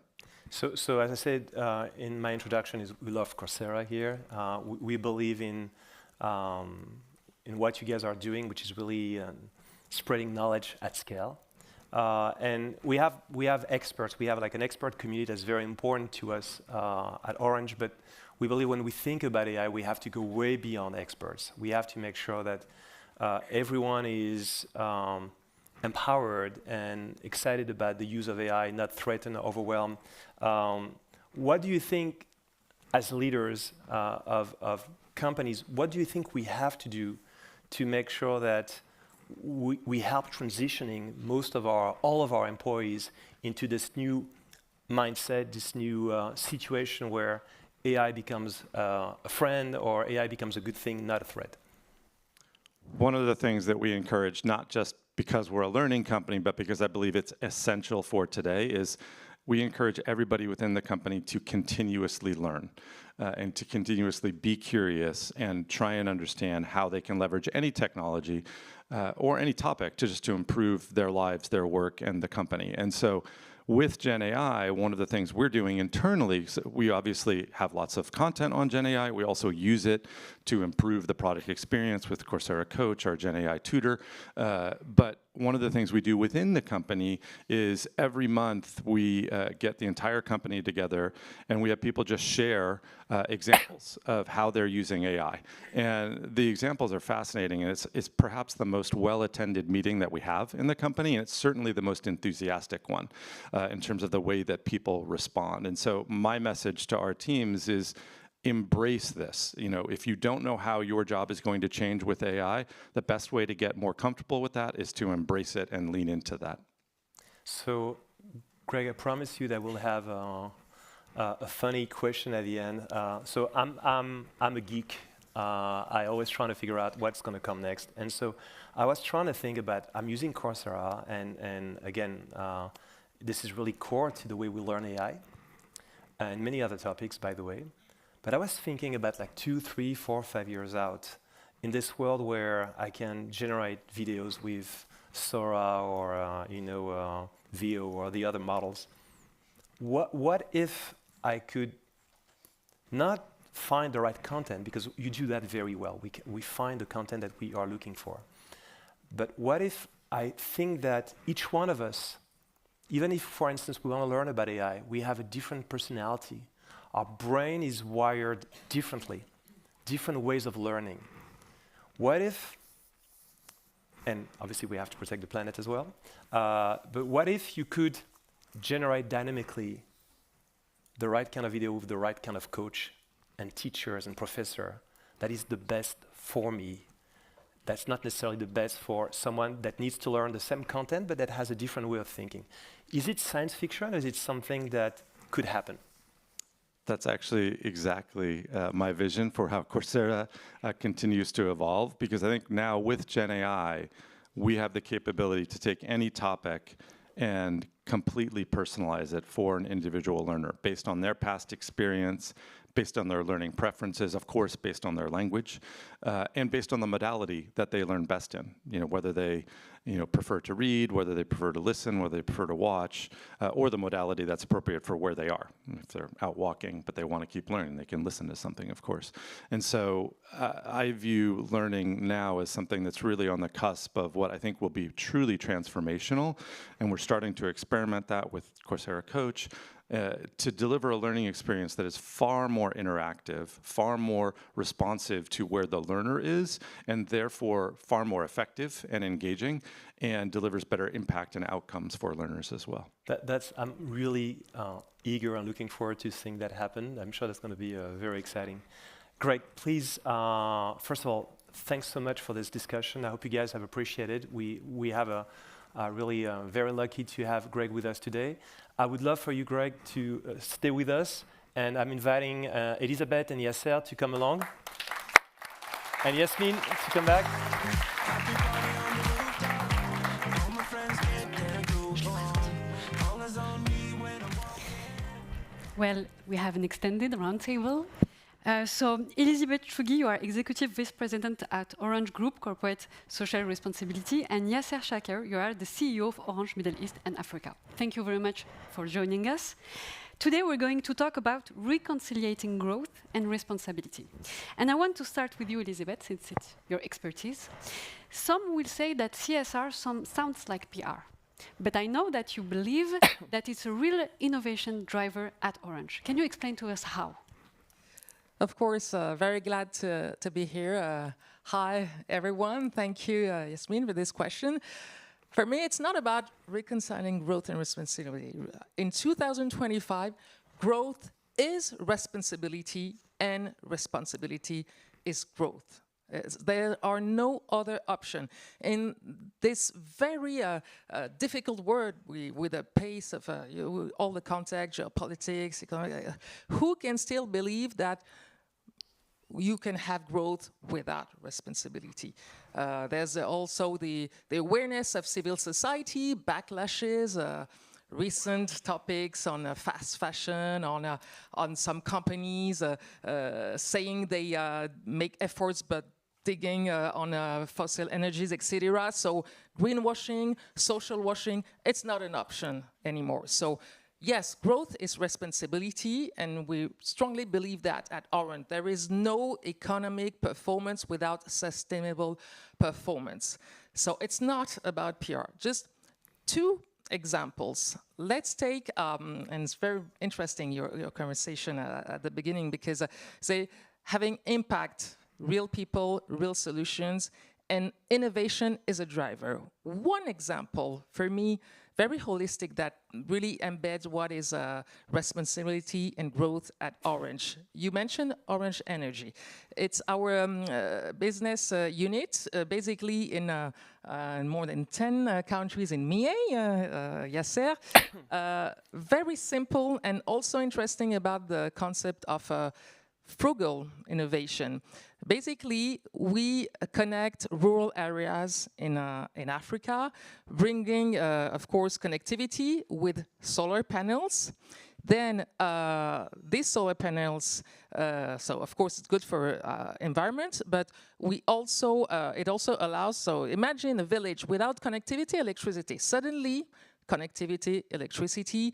Speaker 13: So as I said in my introduction, we love Coursera here. We believe in what you guys are doing, which is really spreading knowledge at scale. And we have experts. We have like an expert community that's very important to us at Orange. But we believe when we think about AI, we have to go way beyond experts. We have to make sure that everyone is empowered and excited about the use of AI, not threatened or overwhelmed. What do you think, as leaders of companies, what do you think we have to do to make sure that we help transitioning all of our employees into this new mindset, this new situation where AI becomes a friend or AI becomes a good thing, not a threat?
Speaker 14: One of the things that we encourage, not just because we're a learning company, but because I believe it's essential for today, is we encourage everybody within the company to continuously learn and to continuously be curious and try and understand how they can leverage any technology or any topic to improve their lives, their work, and the company. And so with Gen AI, one of the things we're doing internally, so we obviously have lots of content on Gen AI. We also use it to improve the product experience with Coursera Coach, our Gen AI tutor. But one of the things we do within the company is every month we get the entire company together and we have people just share examples of how they're using AI. And the examples are fascinating, and it's perhaps the most well-attended meeting that we have in the company, and it's certainly the most enthusiastic one in terms of the way that people respond. And so my message to our teams is, embrace this. If you don't know how your job is going to change with AI, the best way to get more comfortable with that is to embrace it and lean into that.
Speaker 13: So, Greg, I promise you that we'll have a funny question at the end. So I'm a geek. I always trying to figure out what's going to come next. And so I was trying to think about, I'm using Coursera, and again, this is really core to the way we learn AI and many other topics, by the way. But I was thinking about like 2, 3, 4, 5 years out in this world where I can generate videos with Sora or Veo or the other models. What if I could not find the right content, because you do that very well. We find the content that we are looking for. But what if I think that each one of us, even if, for instance, we want to learn about AI, we have a different personality. Our brain is wired differently, different ways of learning. What if, and obviously we have to protect the planet as well, but what if you could generate dynamically the right kind of video with the right kind of coach and teachers and professor that is the best for me? That's not necessarily the best for someone that needs to learn the same content, but that has a different way of thinking. Is it science fiction, or is it something that could happen?
Speaker 14: That's actually exactly my vision for how Coursera continues to evolve, because I think now with Gen AI, we have the capability to take any topic and completely personalize it for an individual learner based on their past experience, based on their learning preferences, of course, based on their language, and based on the modality that they learn best in. Whether they prefer to read, whether they prefer to listen, whether they prefer to watch, or the modality that's appropriate for where they are. If they're out walking, but they want to keep learning, they can listen to something, of course. And so I view learning now as something that's really on the cusp of what I think will be truly transformational. And we're starting to experiment that with Coursera Coach, to deliver a learning experience that is far more interactive, far more responsive to where the learner is, and therefore far more effective and engaging, and delivers better impact and outcomes for learners as well.
Speaker 13: I'm really eager and looking forward to seeing that happen. I'm sure that's going to be very exciting. Greg, please, first of all, thanks so much for this discussion. I hope you guys have appreciated. We have really very lucky to have Greg with us today. I would love for you, Greg, to stay with us, and I'm inviting Elisabeth and Yasser to come along, and Yasmin to come back.
Speaker 4: Well, we have an extended roundtable. So, Elisabeth Chougi, you are Executive Vice President at Orange Group Corporate Social Responsibility, and Yasser Shaker, you are the CEO of Orange Middle East and Africa. Thank you very much for joining us. Today we're going to talk about reconciliating growth and responsibility. And I want to start with you, Elisabeth, since it's your expertise. Some will say that CSR sounds like PR, but I know that you believe that it's a real innovation driver at Orange. Can you explain to us how?
Speaker 15: Of course, very glad to be here. Hi, everyone. Thank you, Yasmin, for this question. For me, it's not about reconciling growth and responsibility. In 2025, growth is responsibility, and responsibility is growth. There are no other option. In this very difficult world, with the pace of all the context, geopolitics, who can still believe that you can have growth without responsibility? There's also the awareness of civil society, backlashes, recent topics on fast fashion, on some companies saying they make efforts but digging on fossil energies, etc. So greenwashing, social washing, it's not an option anymore. So yes, growth is responsibility, and we strongly believe that at Orange. There is no economic performance without sustainable performance. So it's not about PR. Just two examples. Let's take, and it's very interesting, your conversation at the beginning, because say having impact, real people, real solutions, and innovation is a driver. One example for me, very holistic, that really embeds what is responsibility and growth at Orange. You mentioned Orange Energy. It's our business unit, basically in more than 10 countries in MEA, Yasser. Very simple, and also interesting about the concept of frugal innovation. Basically, we connect rural areas in Africa, bringing, of course, connectivity with solar panels. Then these solar panels, so of course it's good for environment, but we also it also allows. So imagine a village without connectivity, electricity. Suddenly, connectivity, electricity,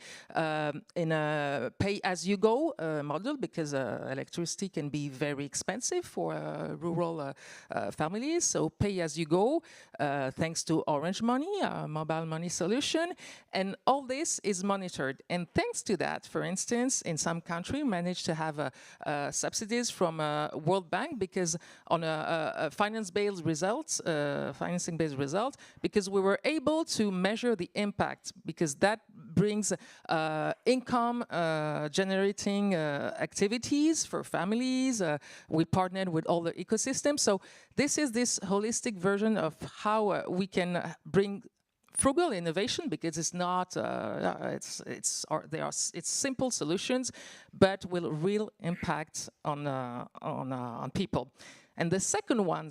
Speaker 15: in a pay-as-you-go model, because electricity can be very expensive for rural families. So pay-as-you-go, thanks to Orange Money, a mobile money solution. And all this is monitored. And thanks to that, for instance, in some countries, managed to have subsidies from World Bank, because on a financing-based result, because we were able to measure the impact, because that brings income generating activities for families. We partnered with all the ecosystems. So this is this holistic version of how we can bring frugal innovation, because it's not it's simple solutions, but with real impact on people. And the second one,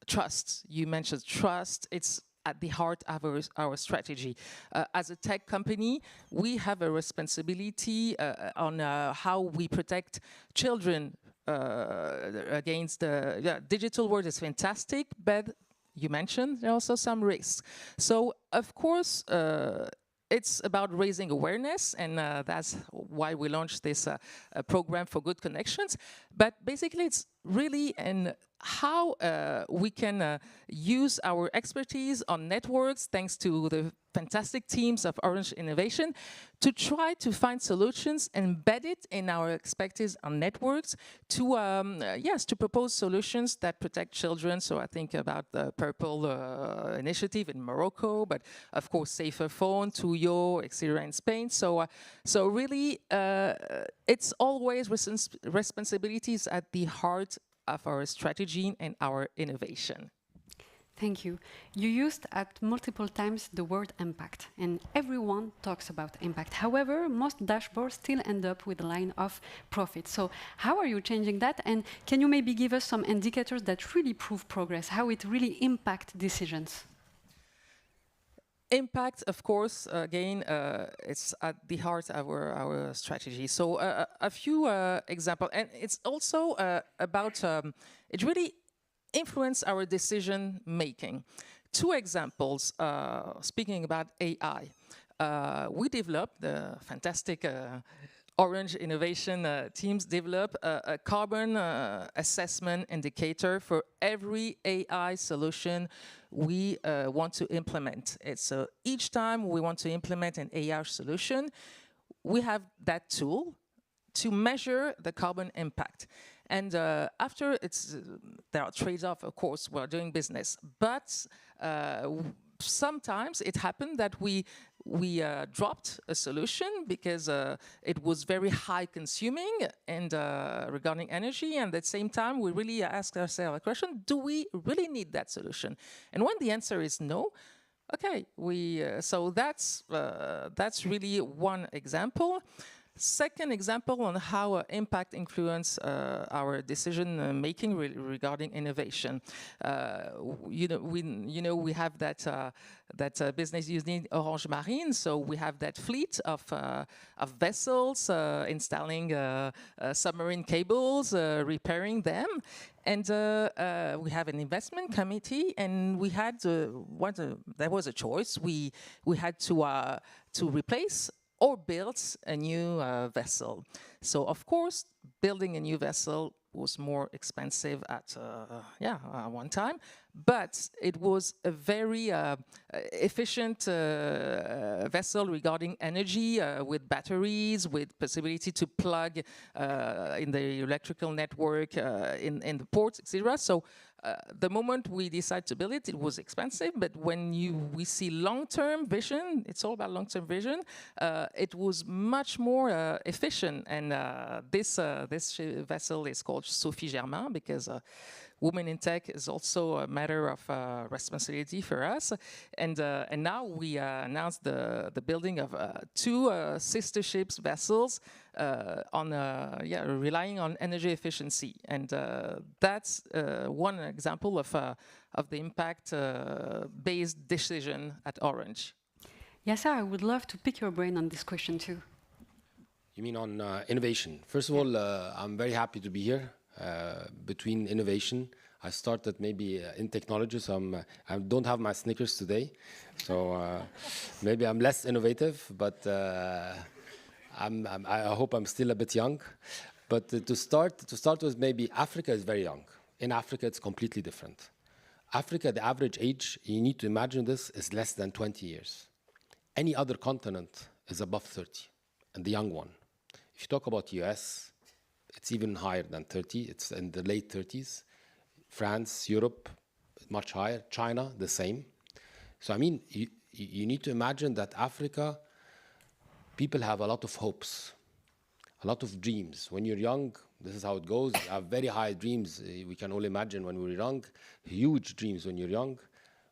Speaker 15: trust. You mentioned trust. It's at the heart of our strategy. As a tech company, we have a responsibility on how we protect children against the digital world. Is fantastic, but you mentioned there are also some risks. So, of course, it's about raising awareness, and that's why we launched this program for good connections. But basically, it's really how we can use our expertise on networks, thanks to the fantastic teams of Orange Innovation, to try to find solutions, embed it in our expertise on networks, to to propose solutions that protect children. So I think about the Purple initiative in Morocco, but of course Safer Phone, Tuyo, etc. in Spain. So really, it's always responsibilities at the heart of our strategy and our innovation.
Speaker 4: Thank you. You used at multiple times the word impact, and everyone talks about impact. However, most dashboards still end up with a line of profit. So how are you changing that? And can you maybe give us some indicators that really prove progress, how it really impacts decisions?
Speaker 15: Impact, of course, again, it's at the heart of our strategy. So a few examples, and it's also about, it really influence our decision making. Two examples, speaking about AI. We developed the fantastic Orange Innovation teams develop a carbon assessment indicator for every AI solution we want to implement. So each time we want to implement an AI solution, we have that tool to measure the carbon impact. And after, there are trade-offs, of course, we're doing business. But sometimes it happened that we dropped a solution because it was very high consuming and regarding energy, and at the same time we really asked ourselves a question: do we really need that solution? And when the answer is no, okay, so that's really one example. Second example on how impact influence our decision making regarding innovation. We have that business using Orange Marine, so we have that fleet of vessels installing submarine cables, repairing them, and we have an investment committee, and we had there was a choice. We had to replace or build a new vessel. So of course, building a new vessel was more expensive at one time, but it was a very efficient vessel regarding energy, with batteries, with possibility to plug in the electrical network in the ports, etc. So the moment we decided to build it, it was expensive, but when we see long-term vision, it's all about long-term vision, it was much more efficient. And this vessel is called Sophie Germain, because women in tech is also a matter of responsibility for us. And now we announced the building of two sister ships vessels relying on energy efficiency. And that's one example of the impact-based decision at Orange.
Speaker 4: Yasser, I would love to pick your brain on this question too.
Speaker 16: You mean on innovation? First of all, I'm very happy to be here. Between innovation, I started maybe in technology, so I don't have my Snickers today. So maybe I'm less innovative, but I hope I'm still a bit young. But to start with, maybe Africa is very young. In Africa, it's completely different. Africa, the average age, you need to imagine this, is less than 20 years. Any other continent is above 30, and the young one. If you talk about US, it's even higher than 30. It's in the late 30s. France, Europe, much higher. China, the same. So I mean, you need to imagine that Africa, people have a lot of hopes, a lot of dreams. When you're young, this is how it goes. You have very high dreams. We can all imagine when we're young, huge dreams when you're young.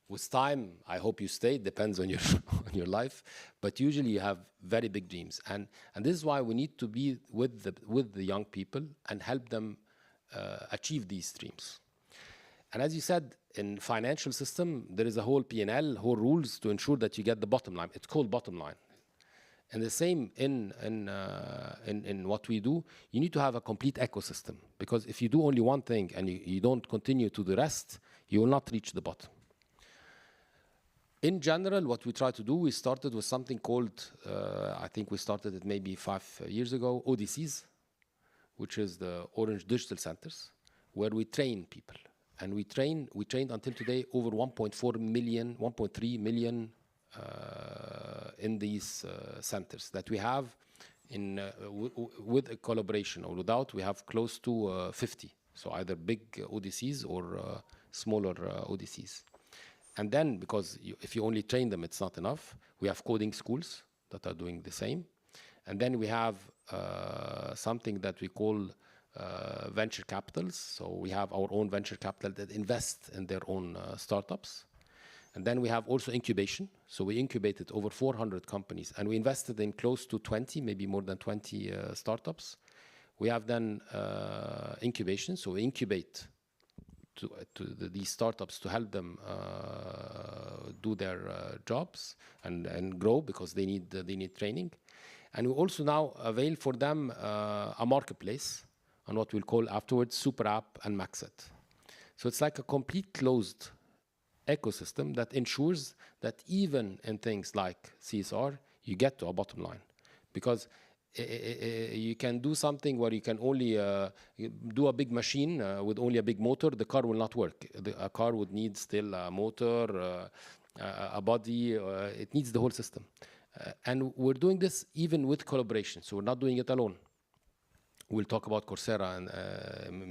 Speaker 16: With time, I hope you stay. It depends on your on your life, but usually you have very big dreams, and this is why we need to be with the young people and help them achieve these dreams. And as you said, in financial system, there is a whole P&L, whole rules to ensure that you get the bottom line. It's called bottom line. And the same in what we do, you need to have a complete ecosystem, because if you do only one thing and you don't continue to the rest, you will not reach the bottom. In general, what we try to do, we started with something called, I think we started it maybe 5 years ago, ODCs, which is the Orange Digital Centers, where we train people. And we trained until today over 1.4 million, 1.3 million in these centers that we have with a collaboration, or without, we have close to 50. So either big ODCs or smaller ODCs. And then, because if you only train them, it's not enough, we have coding schools that are doing the same. And then we have something that we call venture capitals. So we have our own venture capital that invest in their own startups. And then we have also incubation. So we incubated over 400 companies, and we invested in close to 20, maybe more than 20 startups. We have then incubation. So we incubate these startups to help them do their jobs and grow, because they need training. And we also now avail for them a marketplace on what we'll call afterwards Super App and Maxit. So it's like a complete closed ecosystem that ensures that even in things like CSR, you get to a bottom line. Because you can do something where you can only do a big machine with only a big motor, the car will not work. A car would need still a motor, a body, it needs the whole system. And we're doing this even with collaboration, so we're not doing it alone. We'll talk about Coursera and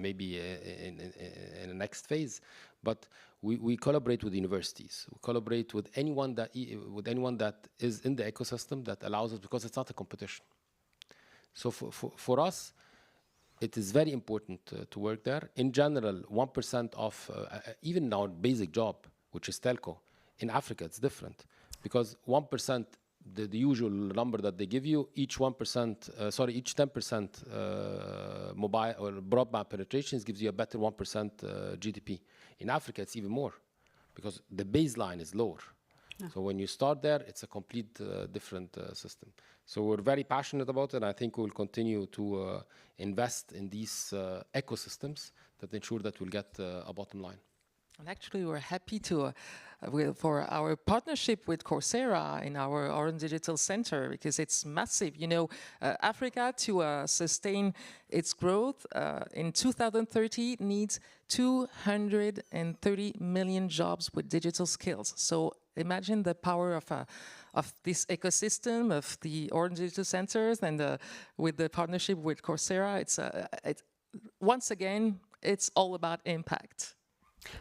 Speaker 16: maybe in the next phase, but we collaborate with universities. We collaborate with anyone that is in the ecosystem that allows us, because it's not a competition. So for us, it is very important to work there. In general, 1% of even our basic job, which is telco, in Africa it's different, because 1%, the usual number that they give you, each 10% mobile or broadband penetrations gives you a better 1% GDP. In Africa, it's even more, because the baseline is lower. Yeah. So when you start there, it's a complete different system. So we're very passionate about it, and I think we'll continue to invest in these ecosystems that ensure that we'll get a bottom line.
Speaker 15: And actually, we're happy to for our partnership with Coursera in our Orange Digital Center, because it's massive. You know, Africa, to sustain its growth in 2030 needs 230 million jobs with digital skills. So imagine the power of this ecosystem of the Orange Digital Centers, and with the partnership with Coursera, it's once again, it's all about impact.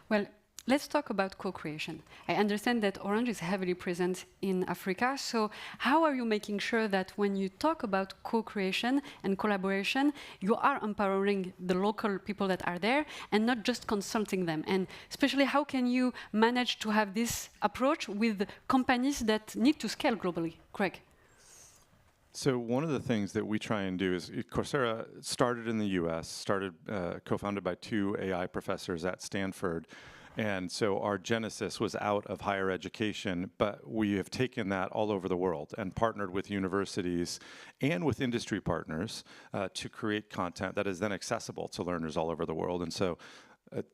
Speaker 4: Well, let's talk about co-creation. I understand that Orange is heavily present in Africa, so how are you making sure that when you talk about co-creation and collaboration, you are empowering the local people that are there and not just consulting them? And especially, how can you manage to have this approach with companies that need to scale globally? Craig?
Speaker 14: So one of the things that we try and do is, Coursera started in the US, co-founded by 2 AI professors at Stanford. And so our genesis was out of higher education, but we have taken that all over the world and partnered with universities and with industry partners to create content that is then accessible to learners all over the world. And so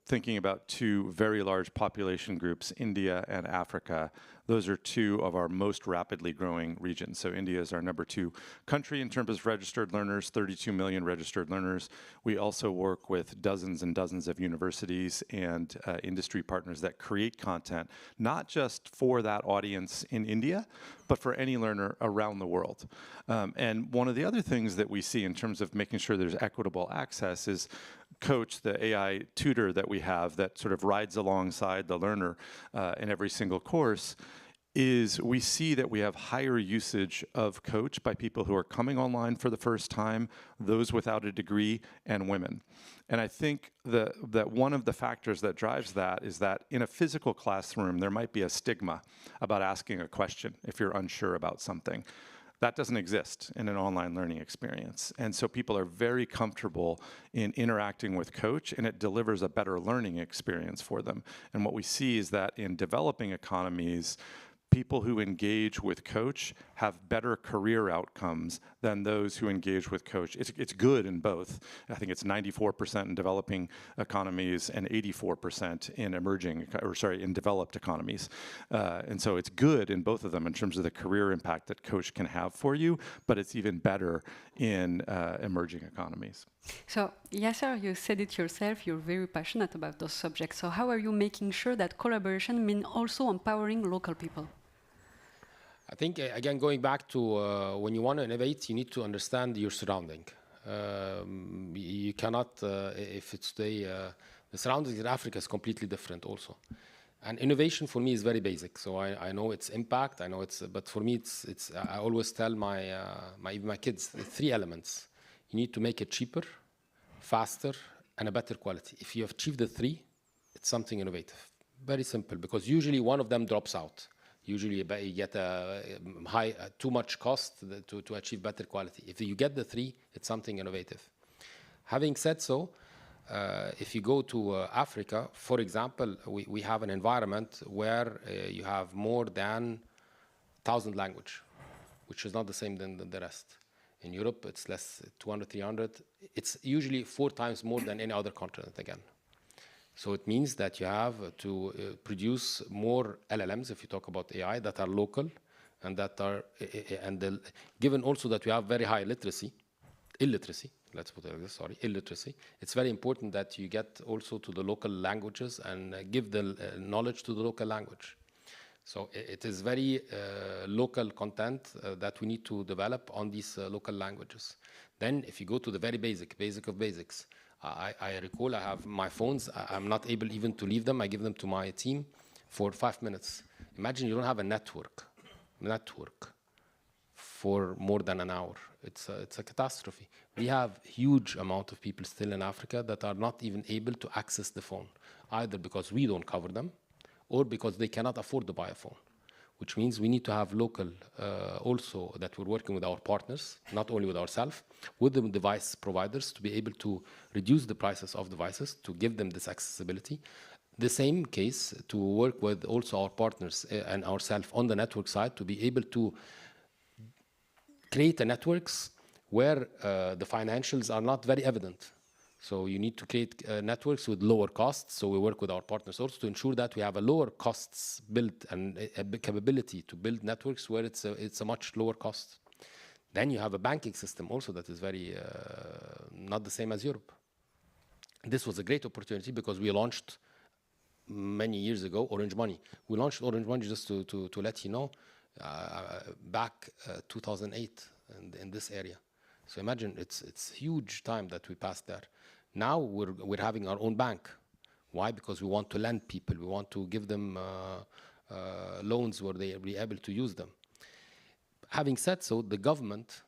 Speaker 14: thinking about two very large population groups, India and Africa. Those are two of our most rapidly growing regions. So India is our #2 country in terms of registered learners, 32 million registered learners. We also work with dozens and dozens of universities and industry partners that create content, not just for that audience in India, but for any learner around the world. And one of the other things that we see in terms of making sure there's equitable access is Coach, the AI tutor that we have that sort of rides alongside the learner in every single course, is we see that we have higher usage of Coach by people who are coming online for the first time, those without a degree, and women. And I think that one of the factors that drives that is that in a physical classroom, there might be a stigma about asking a question if you're unsure about something. That doesn't exist in an online learning experience. And so people are very comfortable in interacting with Coach, and it delivers a better learning experience for them. And what we see is that in developing economies, people who engage with Coach have better career outcomes than those who engage with Coach. It's good in both. I think it's 94% in developing economies and 84% in in developed economies. And so it's good in both of them in terms of the career impact that Coach can have for you, but it's even better in emerging economies.
Speaker 4: So, Yasser, you said it yourself, you're very passionate about those subjects. So how are you making sure that collaboration means also empowering local people?
Speaker 16: I think, again, going back to when you want to innovate, you need to understand your surrounding. You cannot, if it's today, the surroundings in Africa is completely different also. And innovation for me is very basic. So I know its impact, I know it's, but for me, I always tell my kids, 3 elements. You need to make it cheaper, faster, and a better quality. If you achieve the 3, it's something innovative. Very simple, because usually one of them drops out. Usually you get too much cost to achieve better quality. If you get the 3, it's something innovative. Having said so, if you go to Africa, for example, we have an environment where you have more than 1,000 language, which is not the same than the rest. In Europe, it's less, 200, 300. It's usually 4 times more than any other continent again. So it means that you have to produce more LLMs, if you talk about AI, that are local and that are, given also that we have very high illiteracy, let's put it like this, sorry, illiteracy, it's very important that you get also to the local languages and give the knowledge to the local language. So it is very local content that we need to develop on these local languages. Then if you go to the very basic of basics, I recall I have my phones, I'm not able even to leave them. I give them to my team for 5 minutes. Imagine you don't have a network for more than an hour. It's a catastrophe. We have huge amount of people still in Africa that are not even able to access the phone, either because we don't cover them or because they cannot afford to buy a phone, which means we need to have local also that we're working with our partners, not only with ourselves, with the device providers to be able to reduce the prices of devices, to give them this accessibility. The same case to work with also our partners and ourselves on the network side to be able to create networks where the financials are not very evident. So you need to create networks with lower costs. So we work with our partners also to ensure that we have a lower costs built and a capability to build networks where it's a much lower cost. Then you have a banking system also that is very not the same as Europe. This was a great opportunity because we launched many years ago Orange Money. We launched Orange Money just to let you know back 2008 in this area. So imagine it's huge time that we passed there. Now we're having our own bank. Why? Because we want to lend people. We want to give them loans where they will be able to use them. Having said so, the government,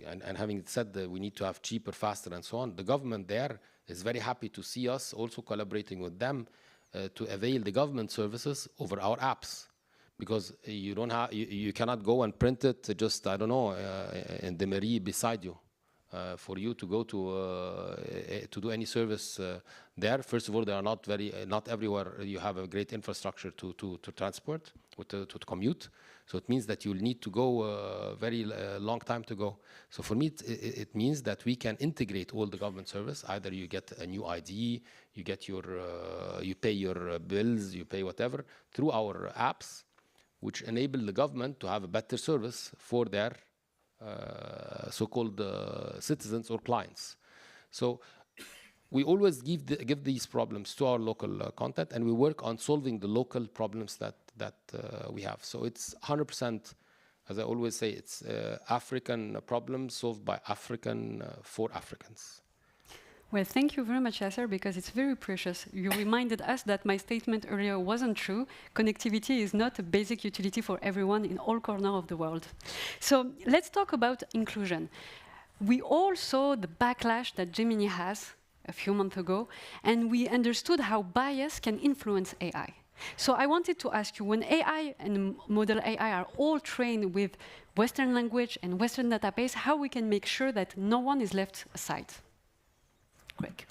Speaker 16: and having said that we need to have cheaper, faster, and so on, the government there is very happy to see us also collaborating with them to avail the government services over our apps. Because you cannot go and print it just, I don't know, in the mairie beside you. for you to go to do any service there. First of all, they are not everywhere you have a great infrastructure to transport or to commute. So it means that you'll need to go a very long time to go. So for me, it means that we can integrate all the government service. Either you get a new ID, you get you pay your bills, you pay whatever through our apps, which enable the government to have a better service for their so-called citizens or clients. So we always give these problems to our local content, and we work on solving the local problems that we have. So it's 100%, as I always say, it's African problems solved by African for Africans.
Speaker 4: Well, thank you very much, Yasser, because it's very precious. You reminded us that my statement earlier wasn't true. Connectivity is not a basic utility for everyone in all corners of the world. So let's talk about inclusion. We all saw the backlash that Gemini has a few months ago, and we understood how bias can influence AI. So I wanted to ask you, when AI and model AI are all trained with Western language and Western database, how we can make sure that no one is left aside? Greg.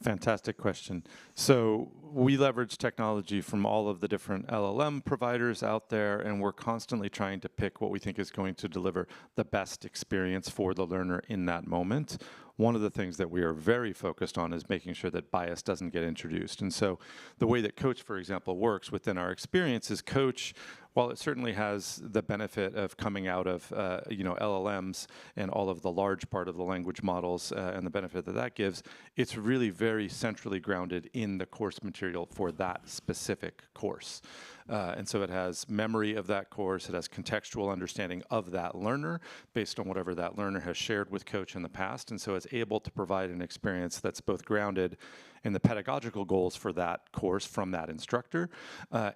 Speaker 14: Fantastic question. So we leverage technology from all of the different LLM providers out there, and we're constantly trying to pick what we think is going to deliver the best experience for the learner in that moment. One of the things that we are very focused on is making sure that bias doesn't get introduced. And so the way that Coach, for example, works within our experience is Coach, while it certainly has the benefit of coming out of LLMs and all of the large part of the language models and the benefit that that gives, it's really very centrally grounded in the course material for that specific course. And so it has memory of that course, it has contextual understanding of that learner based on whatever that learner has shared with Coach in the past. And so it's able to provide an experience that's both grounded in the pedagogical goals for that course from that instructor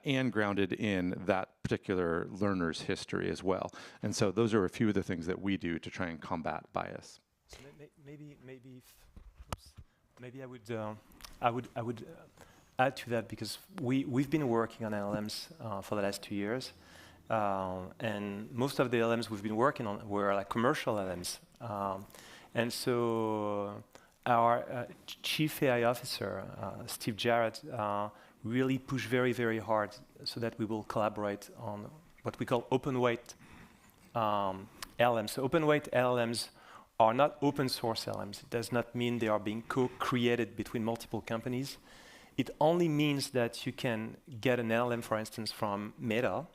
Speaker 14: and grounded in that particular learner's history as well. And so those are a few of the things that we do to try and combat bias.
Speaker 13: So maybe I would add to that, because we've been working on LLMs for the last 2 years, and most of the LLMs we've been working on were like commercial LLMs, and so our chief AI officer, Steve Jarrett, really pushed very, very hard so that we will collaborate on what we call open-weight LLMs. So open-weight LLMs are not open source LLMs. It does not mean they are being co-created between multiple companies. It only means that you can get an LLM, for instance, from Meta,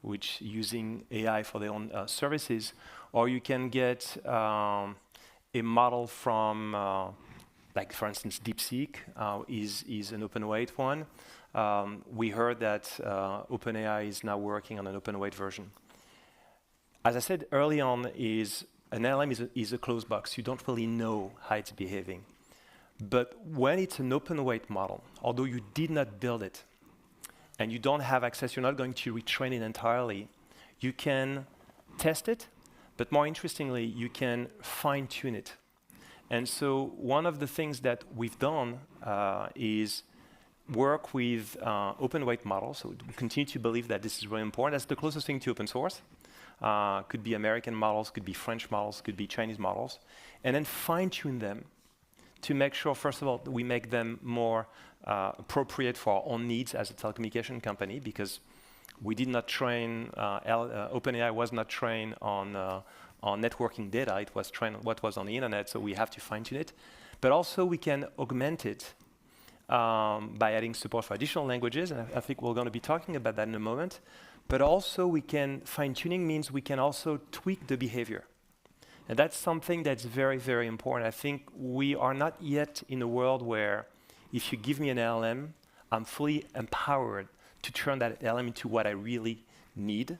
Speaker 13: which using AI for their own services, or you can get a model from, like for instance, DeepSeek is an open-weight one. We heard that OpenAI is now working on an open-weight version. As I said early on, an LLM is a closed box. You don't really know how it's behaving. But when it's an open-weight model, although you did not build it, and you don't have access, you're not going to retrain it entirely, you can test it, but more interestingly, you can fine-tune it. And so one of the things that we've done is work with open-weight models. So we continue to believe that this is really important. That's the closest thing to open source. Could be American models, could be French models, could be Chinese models. And then fine-tune them to make sure, first of all, that we make them more appropriate for our own needs as a telecommunication company, because we did not train, OpenAI was not trained on networking data. It was trained on what was on the internet, so we have to fine-tune it. But also we can augment it by adding support for additional languages, and I think we're going to be talking about that in a moment. But also fine-tuning means we can also tweak the behavior. And that's something that's very, very important. I think we are not yet in a world where if you give me an LLM, I'm fully empowered to turn that LLM into what I really need.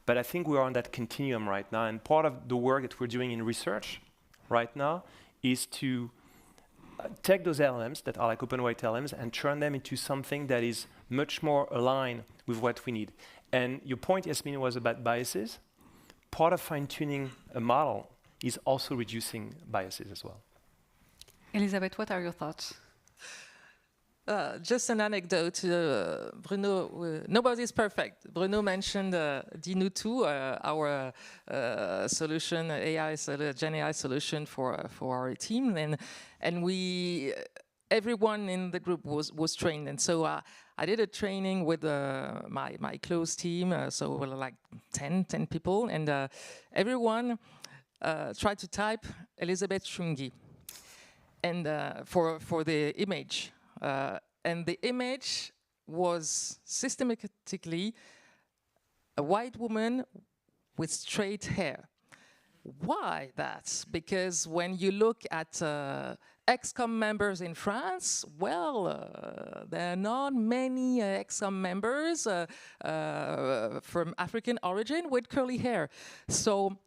Speaker 13: But I think we are on that continuum right now. And part of the work that we're doing in research right now is to take those LLMs that are like open-weight LLMs and turn them into something that is much more aligned with what we need. And your point, Yasmin, was about biases. Part of fine-tuning a model is also reducing biases as well.
Speaker 4: Elizabeth, what are your thoughts?
Speaker 15: Just an anecdote. Bruno, nobody's perfect. Bruno mentioned Dinu 2, our solution, Gen AI solution for our team, and everyone in the group was trained, and so I did a training with my close team, so like 10 people, and everyone tried to type Elizabeth Shungi, and for the image. And the image was systematically a white woman with straight hair. Why that? Because when you look at ExCom members in France, well, there are not many ExCom members from African origin with curly hair. So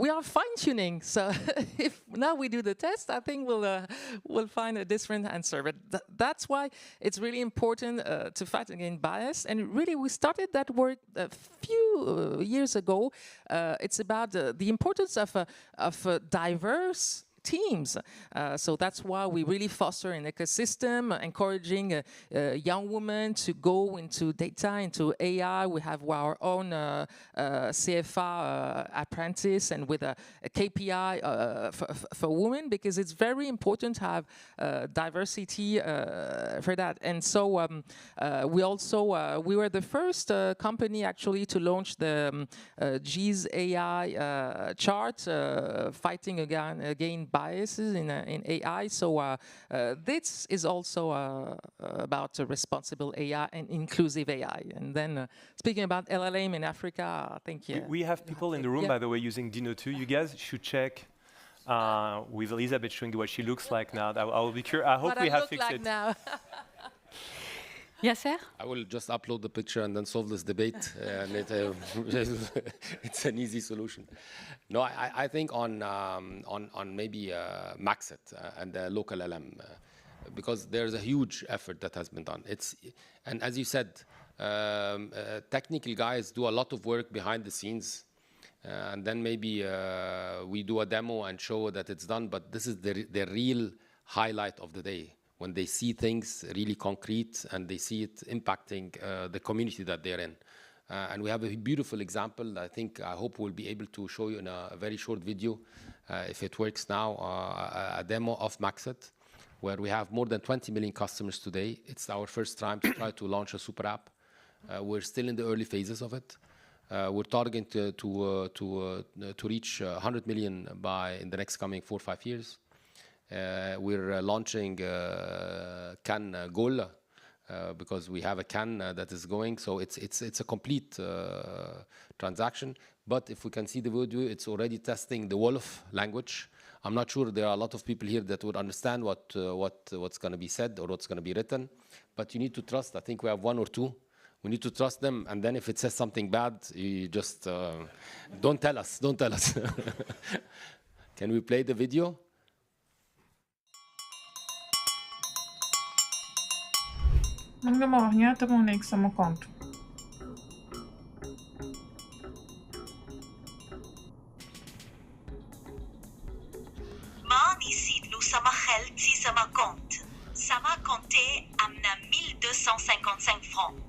Speaker 15: we are fine-tuning. So if now we do the test, I think we'll find a different answer. But that's why it's really important to fight against bias. And really, we started that work a few years ago. It's about the importance of diverse teams. So that's why we really foster an ecosystem, encouraging young women to go into data, into AI. We have our own CFA apprentice and with a KPI for women, because it's very important to have diversity for that. And so we also, we were the first company actually to launch the GIS AI chart, fighting again biases in AI. So this is also about responsible AI and inclusive AI. And then speaking about LLM in Africa, I think
Speaker 13: we have people in the room, by the way, using Dino 2. You guys should check with Elizabeth Shungi what she looks like now. I will be curious. I hope we have fixed it.
Speaker 15: Now.
Speaker 4: Yes, sir?
Speaker 16: I will just upload the picture and then solve this debate. And it's an easy solution. No, I think on maybe Maxit and the local LM, because there's a huge effort that has been done. And as you said, technical guys do a lot of work behind the scenes. And then maybe we do a demo and show that it's done. But this is the real highlight of the day, when they see things really concrete and they see it impacting the community that they're in. And we have a beautiful example. I hope we'll be able to show you in a very short video, if it works now, a demo of Maxit, where we have more than 20 million customers today. It's our first time to try to launch a super app. We're still in the early phases of it. We're targeting to reach 100 million in the next coming 4 or 5 years. We're launching Cannes Goal because we have a Cannes that is going. So it's a complete transaction. But if we can see the video, it's already testing the Wolof language. I'm not sure there are a lot of people here that would understand what's going to be said or what's going to be written. But you need to trust. I think we have 1 or 2. We need to trust them. And then if it says something bad, you just don't tell us. Don't tell us. Can we play the video?
Speaker 17: Mën nga ma wax ñaata moo nekk sama compte.
Speaker 18: maa ngi seetlu sama xel ci sama compte. Sama compte am na 1255 francs.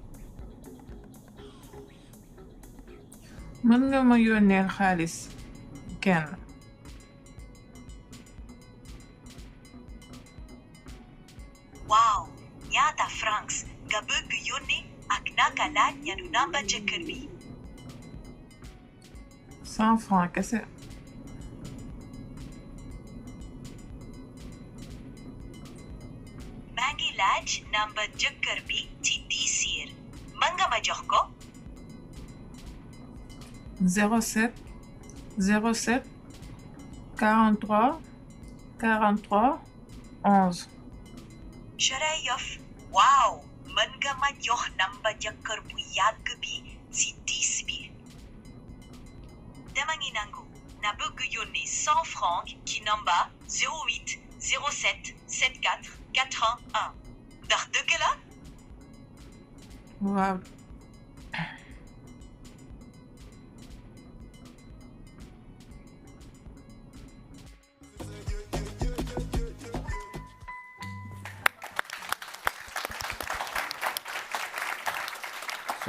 Speaker 17: Mën nga ma yónneel xaalis kenn.
Speaker 18: Waaw. ñaata francs nga bëgg yónnee ak naka la ñanu namba jëkkër bi.
Speaker 17: 100 francs kese.
Speaker 18: maa ngi laaj namba jëkkër bi ci diisiir. mën nga ma jox ko.
Speaker 17: 07 07 43 43 11.
Speaker 18: Jërëjëf. Waaw, mën nga ma jox namba jëkkër bu yàgg bi ci diis bi. Dama ngi nangu. Na bëgg yónnee 100 francs ci namba 08 07 74 81. Ndax dëgg la?
Speaker 17: Waaw.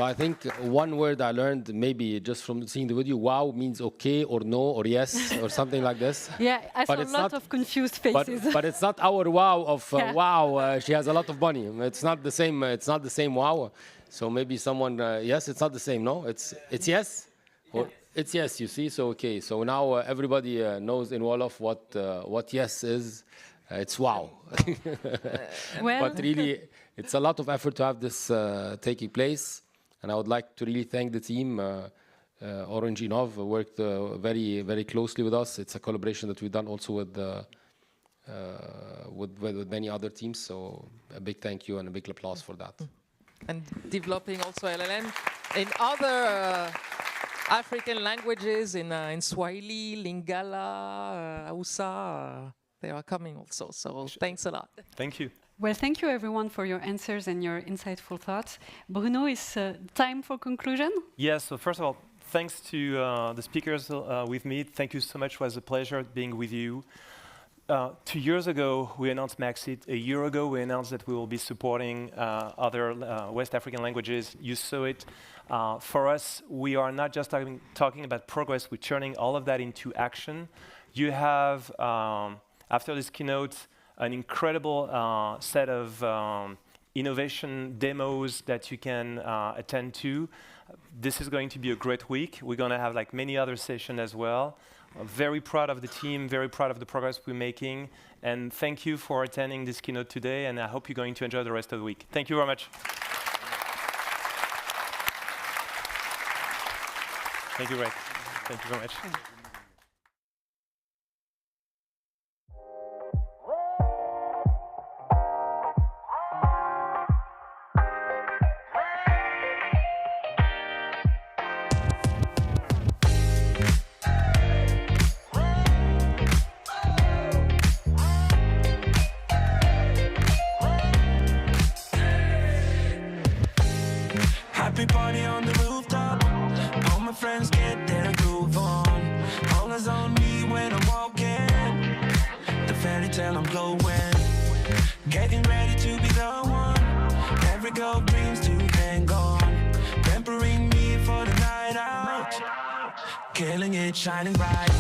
Speaker 16: So I think one word I learned, maybe just from seeing the video, wow means okay or no or yes or something like this.
Speaker 4: Yeah, I saw a lot of confused faces.
Speaker 16: But it's not our wow of wow, she has a lot of money. It's not the same. It's not the same wow. So maybe someone yes, it's not the same. No, it's yes. Or it's yes. You see. So okay. So now everybody knows in Wolof what yes is. It's wow. But really, it's a lot of effort to have this taking place. And I would like to really thank the team. Orange Innov worked very, very closely with us. It's a collaboration that we've done also with many other teams. So a big thank you and a big applause for that.
Speaker 15: And developing also LLM in other African languages, in Swahili, Lingala, Hausa. They are coming also. So thanks a lot.
Speaker 13: Thank you.
Speaker 4: Well, thank you everyone for your answers and your insightful thoughts. Bruno, it's time for conclusion.
Speaker 13: Yes, so first of all, thanks to the speakers with me. Thank you so much. It was a pleasure being with you. 2 years ago, we announced Maxit. A year ago, we announced that we will be supporting other West African languages. You saw it. For us, we are not just talking about progress, we're turning all of that into action. You have, after this keynote, an incredible set of innovation demos that you can attend to. This is going to be a great week. We're going to have like many other sessions as well. I'm very proud of the team, very proud of the progress we're making. And thank you for attending this keynote today. And I hope you're going to enjoy the rest of the week. Thank you very much. Thank you, Ray. Thank you very much.
Speaker 1: Happy party on the rooftop. All my friends get their groove on. All eyes on me when I'm walking. The fairy tale I'm glowing. Getting ready to be the one. Every girl dreams to hang on. Pampering me for the night out. Killing it, shining bright.